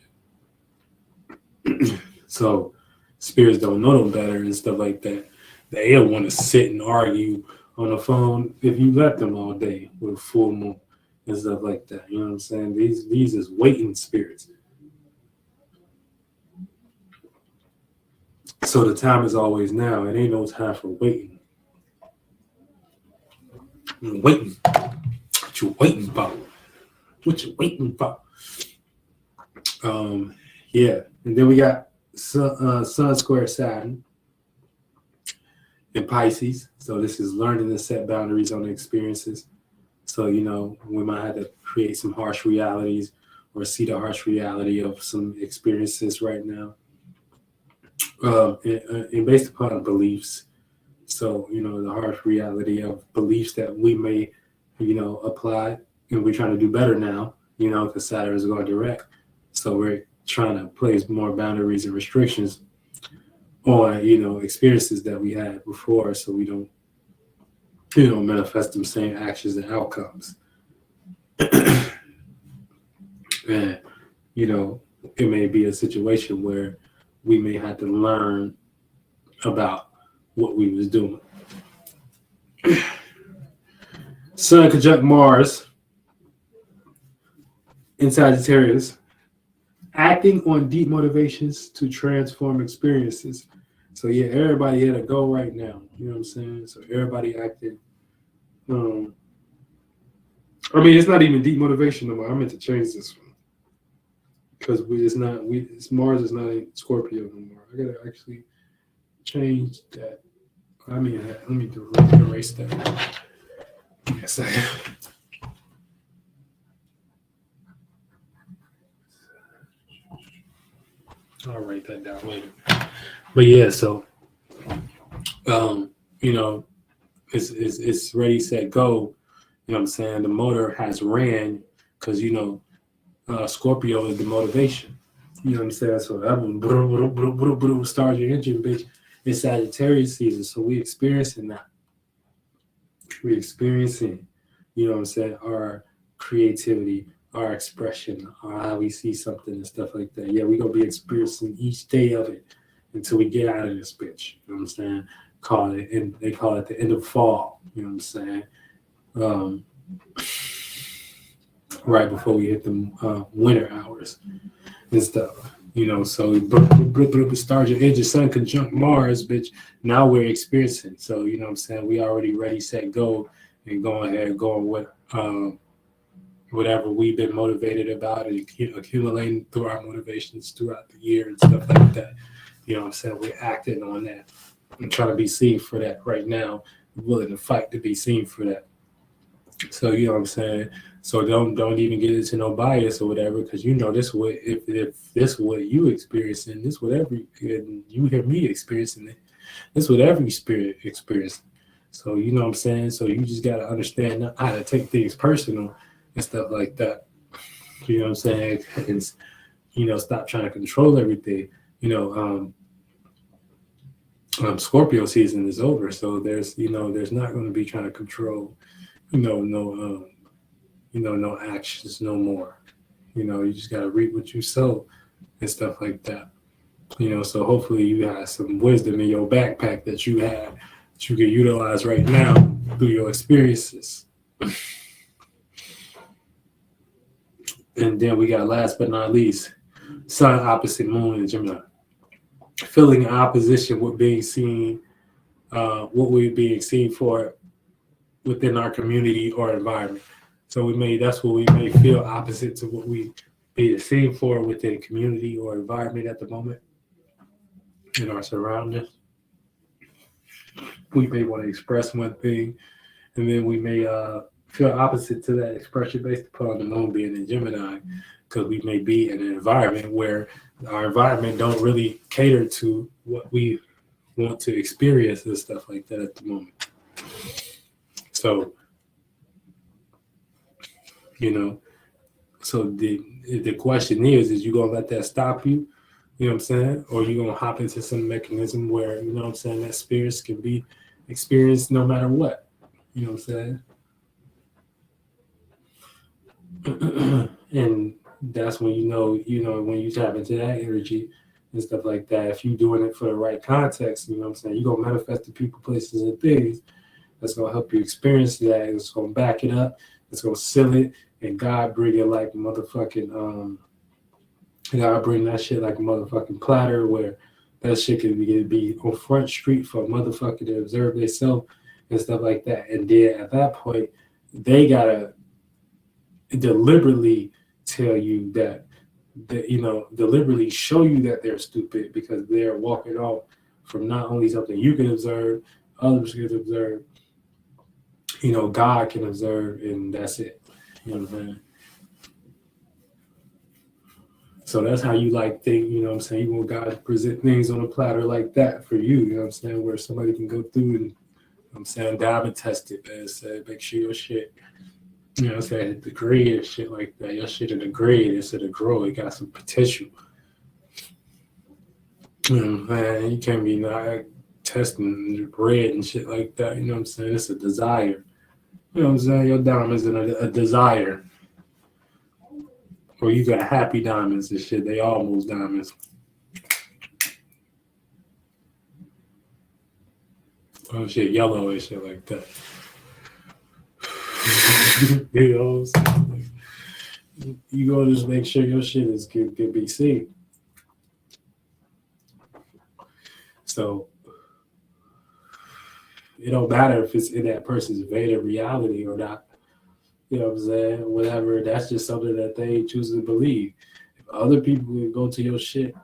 shit. So spirits don't know them better and stuff like that. They'll want to sit and argue on the phone if you let them all day with a full moon and stuff like that. You know what I'm saying? These is waiting spirits. So the time is always now. It ain't no time for waiting. You're waiting. What you waiting about? What you waiting about? Yeah. And then we got Sun square Saturn in Pisces. So this is learning to set boundaries on the experiences. So, you know, we might have to create some harsh realities or see the harsh reality of some experiences right now. And based upon beliefs. So, you know, the harsh reality of beliefs that we may, you know, apply, and we're trying to do better now, you know, because Saturn is going direct. So we're trying to place more boundaries and restrictions on, you know, experiences that we had before, so we don't, you know, manifest them same actions and outcomes. And, you know, it may be a situation where we may have to learn about what we was doing. Sun conjunct Mars in Sagittarius, acting on deep motivations to transform experiences. So yeah, everybody had a go right now. You know what I'm saying? So everybody acting. I mean, it's not even deep motivation no more. I meant to change this one because Mars is not in Scorpio no more. I gotta actually change that. I mean, let me erase that. Give me a second. I'll write that down later. But yeah, so you know, it's ready, set, go. You know what I'm saying? The motor has ran because, you know, Scorpio is the motivation. You know what I'm saying? So that one starts your engine, bitch. It's Sagittarius season, so we experiencing that. We experiencing, you know what I'm saying, our creativity, our expression, how we see something and stuff like that. Yeah, we gonna be experiencing each day of it until we get out of this bitch. You know what I'm saying? They call it the end of fall. You know what I'm saying? Right before we hit the winter hours and stuff. You know, so start your engine, Sun conjunct Mars, bitch. Now we're experiencing. So, you know what I'm saying? We already ready, set, go, and going with whatever we've been motivated about and accumulating through our motivations throughout the year and stuff like that. You know what I'm saying? We're acting on that. I'm trying to be seen for that right now. I'm willing to fight to be seen for that. So, you know what I'm saying? So don't even get into no bias or whatever, because you know this what if this what you experiencing, this what every you hear me experiencing it. This what every spirit experiencing. So you know what I'm saying? So you just gotta understand how to take things personal and stuff like that. You know what I'm saying? And, you know, stop trying to control everything. You know, Scorpio season is over, so there's not going to be trying to control, no actions no more. You know, you just got to reap what you sow and stuff like that. You know, so hopefully you have some wisdom in your backpack that you have that you can utilize right now through your experiences. And then we got, last but not least, Sun opposite Moon in Gemini. Feeling opposition with being seen, what we're being seen for within our community or environment. So that's what we may feel opposite to what we be seen for within community or environment at the moment in our surroundings. We may want to express one thing, and then we may feel opposite to that expression based upon the moon being in Gemini, because we may be in an environment where our environment don't really cater to what we want to experience and stuff like that at the moment. So, you know, so the question is you gonna let that stop you? You know what I'm saying? Or you gonna hop into some mechanism where, you know what I'm saying, that spirits can be experienced no matter what. You know what I'm saying? And that's when you know when you tap into that energy and stuff like that. If you're doing it for the right context, you know what I'm saying, you're gonna manifest the people, places, and things that's gonna help you experience that. It's gonna back it up. It's gonna seal it, and God bring it like motherfucking God bring that shit like a motherfucking platter, where that shit can be on Front Street for a motherfucker to observe themselves and stuff like that. And then at that point, they gotta deliberately tell you that deliberately show you that they're stupid, because they're walking off from not only something you can observe, others can observe, God can observe, and that's it. You know what I'm saying? So that's how you think, you know what I'm saying? You want God to present things on a platter like that for you, you know what I'm saying? Where somebody can go through and, you know what I'm saying, dive and test it, man. Say, make sure your shit, you know what I'm saying, degrade and shit like that. Your shit in the grade instead of grow. It got some potential. Man, you can't be not testing bread and shit like that, you know what I'm saying? It's a desire. You know what I'm saying? Your diamond's in a desire. Or you got happy diamonds and shit. They almost diamonds. Oh shit, yellow and shit like that. You know, you gotta just make sure your shit can be seen. So it don't matter if it's in that person's Veda reality or not. You know what I'm saying? Whatever, that's just something that they choose to believe. If other people can go to your shit,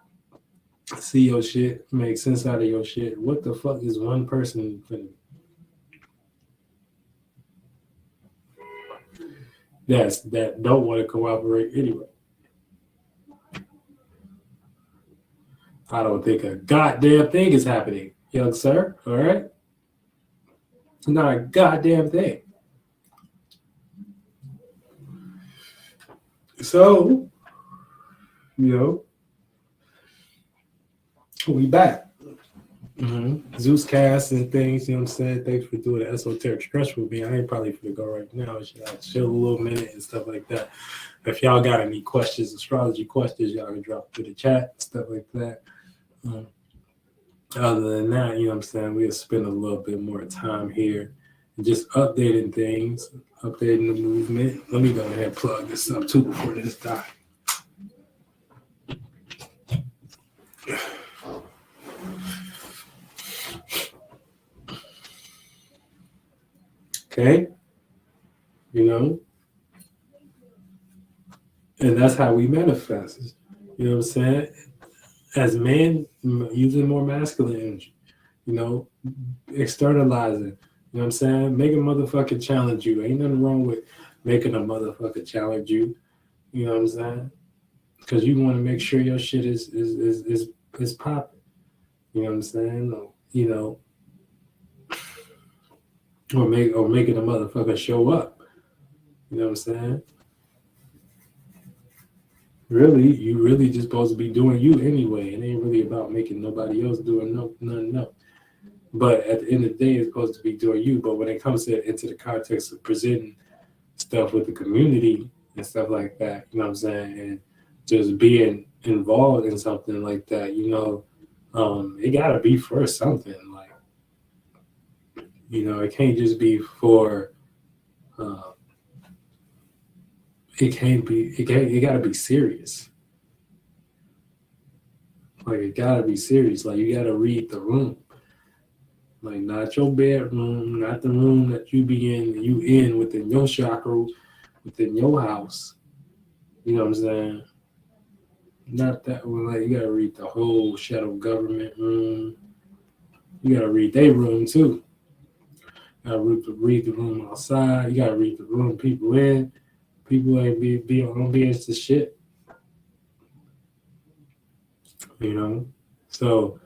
see your shit, make sense out of your shit, what the fuck is one person that don't want to cooperate anyway? I don't think a goddamn thing is happening, young sir, all right? Not a goddamn thing. So, we back. Zeus cast and things, you know what I'm saying? Thanks for doing the esoteric stretch with me. I ain't probably gonna go right now. I'll chill a little minute and stuff like that. If y'all got any questions, astrology questions, y'all can drop through the chat, stuff like that. Other than that, you know what I'm saying, we'll spend a little bit more time here and just updating things, updating the movement. Let me go ahead and plug this up too before this dies. Okay, and that's how we manifest. You know what I'm saying? As men, using more masculine energy, externalizing. You know what I'm saying? Make a motherfucking challenge you. Ain't nothing wrong with making a motherfucking challenge you. You know what I'm saying? Because you want to make sure your shit is popping. You know what I'm saying? Or making a motherfucker show up. You know what I'm saying? Really, you really just supposed to be doing you anyway. It ain't really about making nobody else doing nothing else. But at the end of the day, it's supposed to be doing you. But when it comes to into the context of presenting stuff with the community and stuff like that, you know what I'm saying, and just being involved in something like that, it gotta be for something. Like, it can't just be for. It gotta be serious. Like, it gotta be serious. Like, you gotta read the room. Like, not your bedroom, not the room that you in within your chakra, within your house. You know what I'm saying? Not that one. Like, you gotta read the whole shadow government room. You gotta read their room too. You gotta read the room outside. You gotta read the room people in. People ain't gonna be into shit. So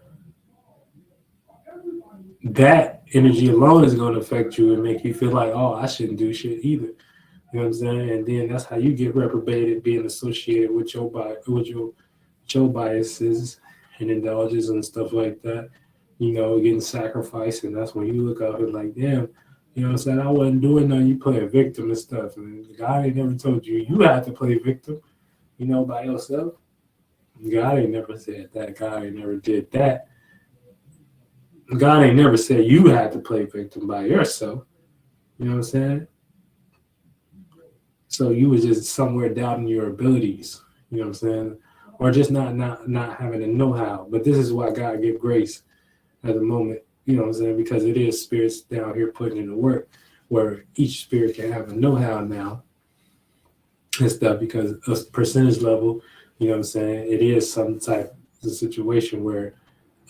that energy alone is going to affect you and make you feel like, oh, I shouldn't do shit either. You know what I'm saying? And then that's how you get reprobated, being associated with your biases and indulgences and stuff like that. Getting sacrificed, and that's when you look up and like, damn, you know what I'm saying? I wasn't doing nothing. You play a victim and stuff, and God ain't never told you had to play victim, by yourself. God ain't never said that. God ain't never did that. God ain't never said you had to play victim by yourself. You know what I'm saying? So you was just somewhere doubting your abilities. You know what I'm saying? Or just not having the know-how. But this is why God give grace at the moment. You know what I'm saying? Because it is spirits down here putting in the work where each spirit can have a know-how now and stuff, because a percentage level, you know what I'm saying, it is some type of situation where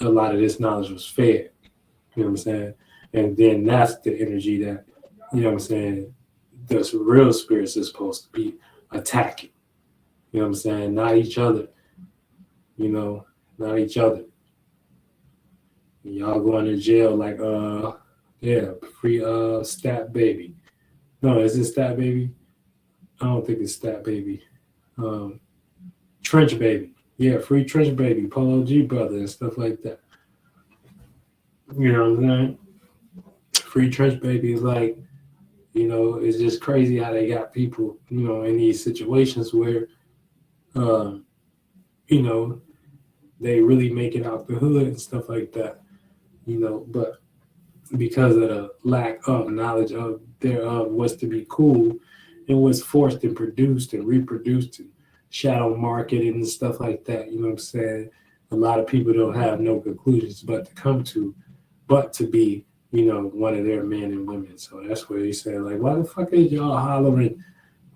a lot of this knowledge was fed. You know what I'm saying? And then that's the energy that, you know what I'm saying, the real spirits is supposed to be attacking. You know what I'm saying? Not each other. Not each other. Y'all going to jail like, free Stat Baby. No, is it Stat Baby? I don't think it's Stat Baby. Trench Baby. Yeah, free Trench Baby, Polo G Brother and stuff like that. You know what I'm saying? Free Trench Baby is like, it's just crazy how they got people, in these situations where, they really make it out the hood and stuff like that, but because of the lack of knowledge of thereof what's to be cool and what's forced and produced and reproduced and shadow marketed and stuff like that, you know what I'm saying? A lot of people don't have no conclusions but to be, one of their men and women. So that's where they say, like, why the fuck is y'all hollering,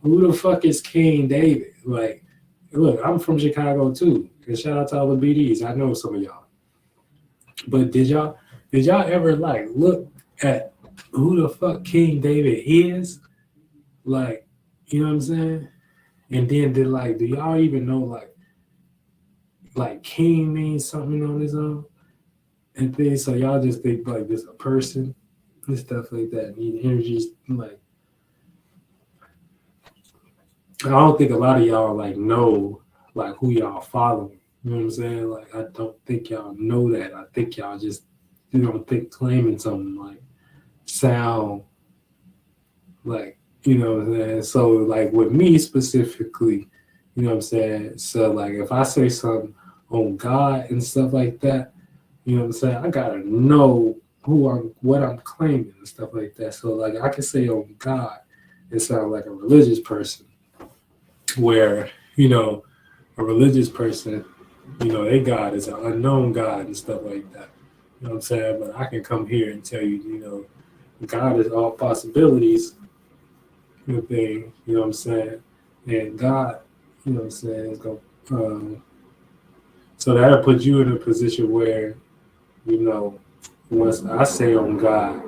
who the fuck is King David? Like, look, I'm from Chicago too. And shout out to all the BDs. I know some of y'all. But did y'all ever like look at who the fuck King David is? Like, you know what I'm saying? And then do y'all even know like King means something on his own? And things, so y'all just think like this a person and stuff like that. Need energies, like I don't think a lot of y'all like know like who y'all following. You know what I'm saying? Like I don't think y'all know that. I think y'all just think claiming something like sound like, you know what I'm saying? So like with me specifically, you know what I'm saying? So like if I say something on God and stuff like that, you know what I'm saying? I gotta know what I'm claiming and stuff like that. So like I can say on God and sound like a religious person, where a religious person, their God is an unknown God and stuff like that. You know what I'm saying? But I can come here and tell you, God is all possibilities. Thing, you know what I'm saying? And God, you know what I'm saying, is going. So that'll put you in a position where, once I say on God,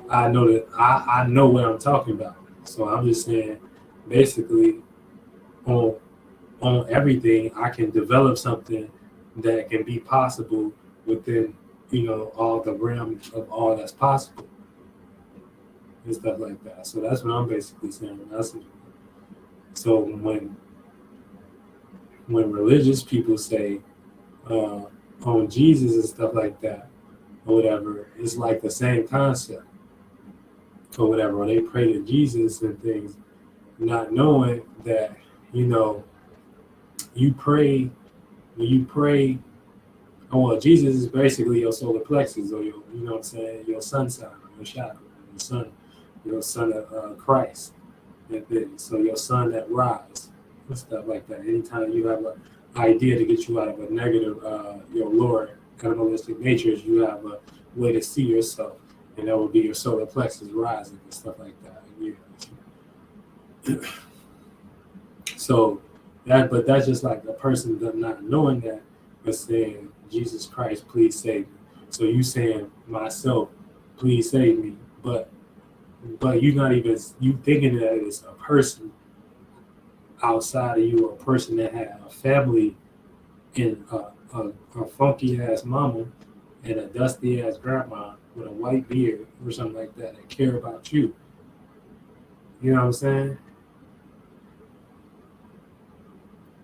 I know that I know what I'm talking about. So I'm just saying, basically, on everything, I can develop something that can be possible within, all the realms of all that's possible and stuff like that. So that's what I'm basically saying. So So when religious people say on Jesus and stuff like that, or whatever, it's like the same concept, or whatever. Or they pray to Jesus and things, not knowing that, you know, when you pray, oh, well, Jesus is basically your solar plexus, or your, you know what I'm saying, your sun sign, your shadow, your son of Christ, and things. So your sun that rise and stuff like that. Anytime you have an idea to get you out of a negative, your lower animalistic natures, you have a way to see yourself, and that would be your solar plexus rising and stuff like that. Yeah. So but that's just like a person not knowing that, but saying, Jesus Christ, please save me. So you saying, myself, please save me, but you're not even, you thinking that it's a person outside of you, or a person that had a family and a funky ass mama and a dusty ass grandma with a white beard or something like that care about you. You know what I'm saying?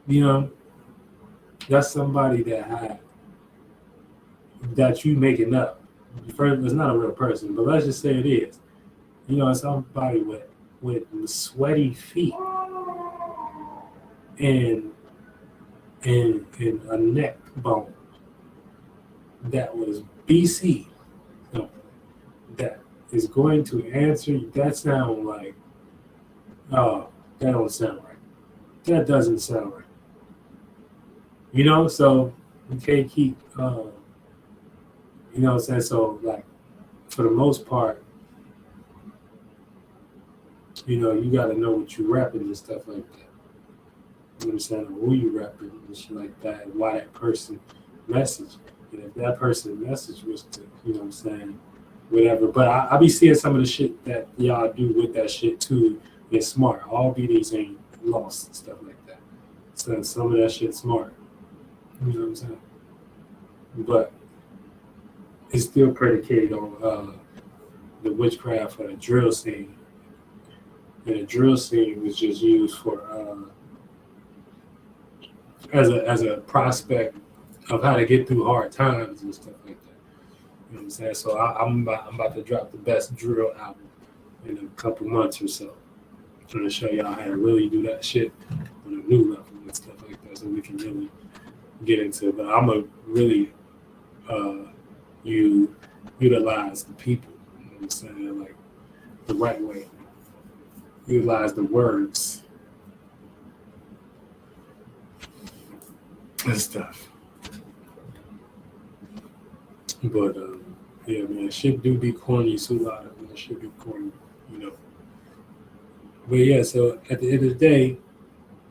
You know, that's somebody that you making up. First, it's not a real person, but let's just say it is. You know, it's somebody with sweaty feet and a neck bone that was BC. No, that is going to answer. That sound like, oh, that don't sound right. That doesn't sound right. You know, so you can't keep, you know what I'm saying? So, like, for the most part, you know, you got to know what you repping and stuff like that. You know what I'm saying? Or who you repping and shit like that, and why that person message. And if that person message was to, you know what I'm saying, whatever. But I be seeing some of the shit that y'all do with that shit too. It's smart. All BDs ain't lost and stuff like that. So some of that shit's smart. You know what I'm saying? But it's still predicated on the witchcraft or the drill scene. And the drill scene was just used for as a prospect of how to get through hard times and stuff like that. You know what I'm saying? So I'm about to drop the best drill album in a couple months or so. I'm trying to show y'all how to really do that shit on a new level and stuff like that, so we can really get into it. But I'm gonna really utilize the people. You know what I'm saying? Like the right way. Utilize the words and stuff. But yeah, man, shit do be corny, so loud. Man, shit be corny, you know. But yeah, so at the end of the day,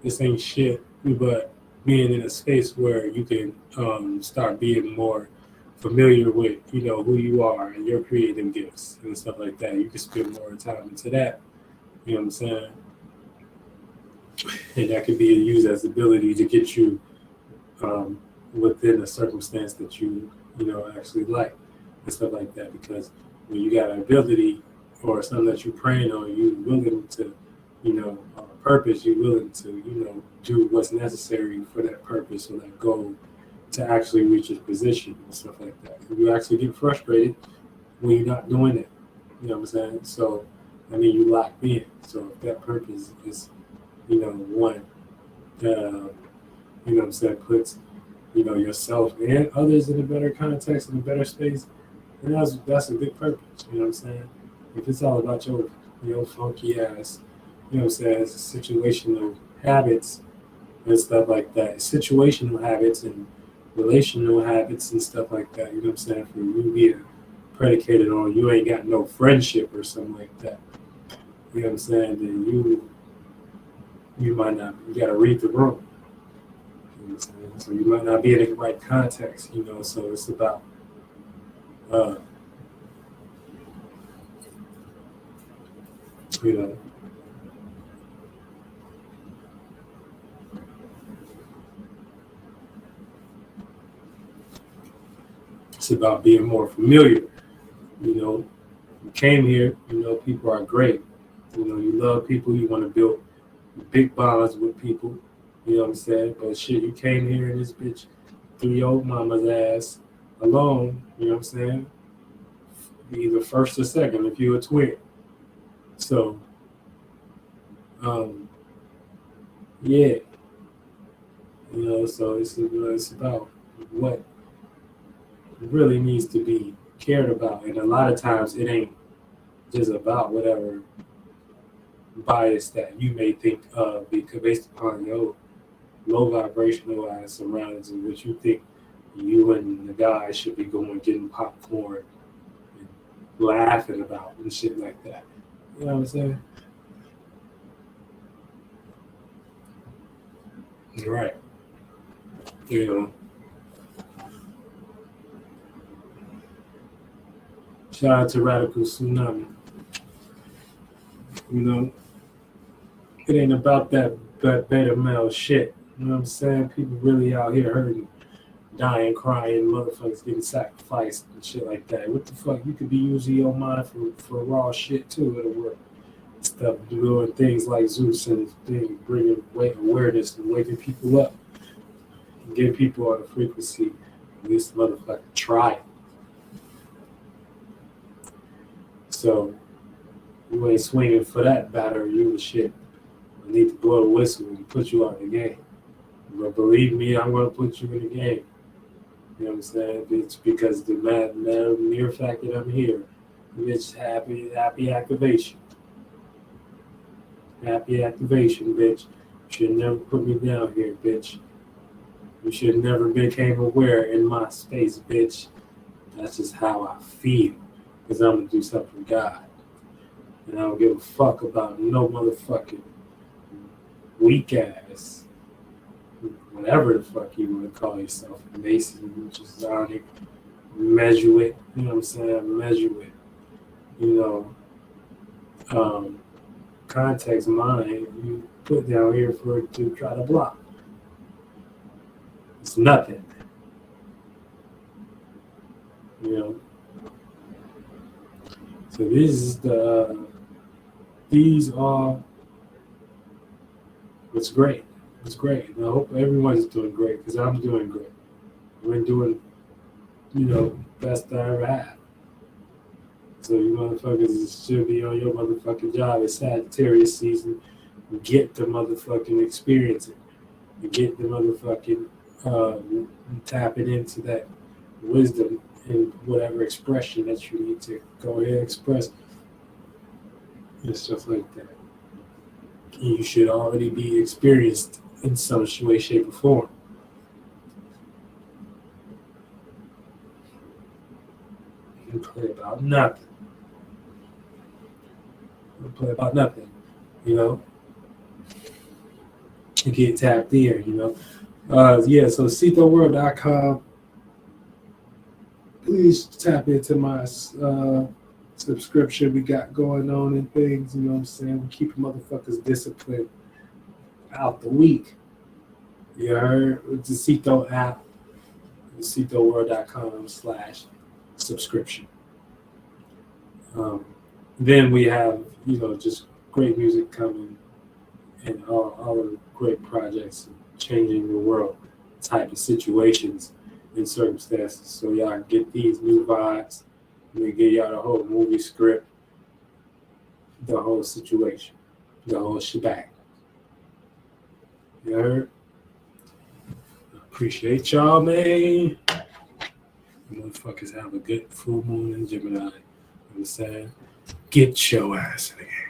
this ain't shit, but being in a space where you can start being more familiar with, you know, who you are and your creative gifts and stuff like that. You can spend more time into that. You know what I'm saying? And that could be used as the ability to get you within a circumstance that you know, actually like and stuff like that. Because when you got an ability or something that you're praying on, you're willing to, you know, purpose, you're willing to, you know, do what's necessary for that purpose or that goal to actually reach your position and stuff like that. You actually get frustrated when you're not doing it. You know what I'm saying? So, I mean, you locked in. So if that purpose is, you know, one, you know what I'm saying, puts, you know, yourself and others in a better context, in a better space, then that's a good purpose. You know what I'm saying? If it's all about your funky ass, you know what I'm saying, situational habits and stuff like that, situational habits and relational habits and stuff like that, you know what I'm saying, for you being predicated on you ain't got no friendship or something like that, you know what I'm saying, then you might not, you got to read the room. You know what I'm saying? So you might not be in the right context, you know, so it's about you know, it's about being more familiar. You know, you came here, you know, people are great. You know, you love people, you want to build big bonds with people. You know what I'm saying? But shit, you came here and this bitch threw your mama's ass alone. You know what I'm saying? Either first or second if you're a twin. So, yeah. You know, so it's about what really needs to be cared about. And a lot of times it ain't just about whatever bias that you may think of because based upon your low vibrational surroundings and what you think you and the guy should be going getting popcorn and laughing about and shit like that. You know what I'm saying? Right. You know. Shout out to Radical Tsunami. You know, it ain't about that beta male shit. You know what I'm saying? People really out here hurting, dying, crying, motherfuckers getting sacrificed and shit like that. What the fuck? You could be using your mind for raw shit too. It'll work. Stuff doing things like Zeus and things, bringing awareness and waking people up, and getting people on a frequency. This motherfucker try it. So you ain't swinging for that battery, you and shit. I need to blow the whistle and put you out of the game. But believe me, I'm gonna put you in the game. You know what I'm saying? It's because the mere fact that I'm here, it's happy activation. Happy activation, bitch. You should never put me down here, bitch. You should never became aware in my space, bitch. That's just how I feel. Because I'm going to do something for God. And I don't give a fuck about no motherfucking weak ass, whatever the fuck you want to call yourself, Mason, Masonic, Mesuit, you know what I'm saying? Mesuit, you know, context mind you put down here for it to try to block. It's nothing. You know. So these are what's great. It's great. And I hope everyone's doing great because I'm doing great. I've been doing, you know, best I ever have. So you motherfuckers should be on your motherfucking job. It's Sagittarius season. Get the motherfucking experience it. You get the motherfucking tapping into that wisdom and whatever expression that you need to go ahead and express and stuff like that. You should already be experienced in some way, shape, or form. You play about nothing. You play about nothing, you know. You get tapped in, you know. Yeah, so CeitoLLC.com. Please tap into my subscription we got going on and things, you know what I'm saying? We keep motherfuckers disciplined out the week. You heard? With the Ceito app, CeitoLLC.com/subscription. Then we have, you know, just great music coming and all the great projects changing the world type of situations and circumstances. So y'all get these new vibes. We get y'all the whole movie script, the whole situation, the whole shebang. You heard? Appreciate y'all, man. You motherfuckers have a good full moon in Gemini. You know what I'm saying? Get your ass in the game.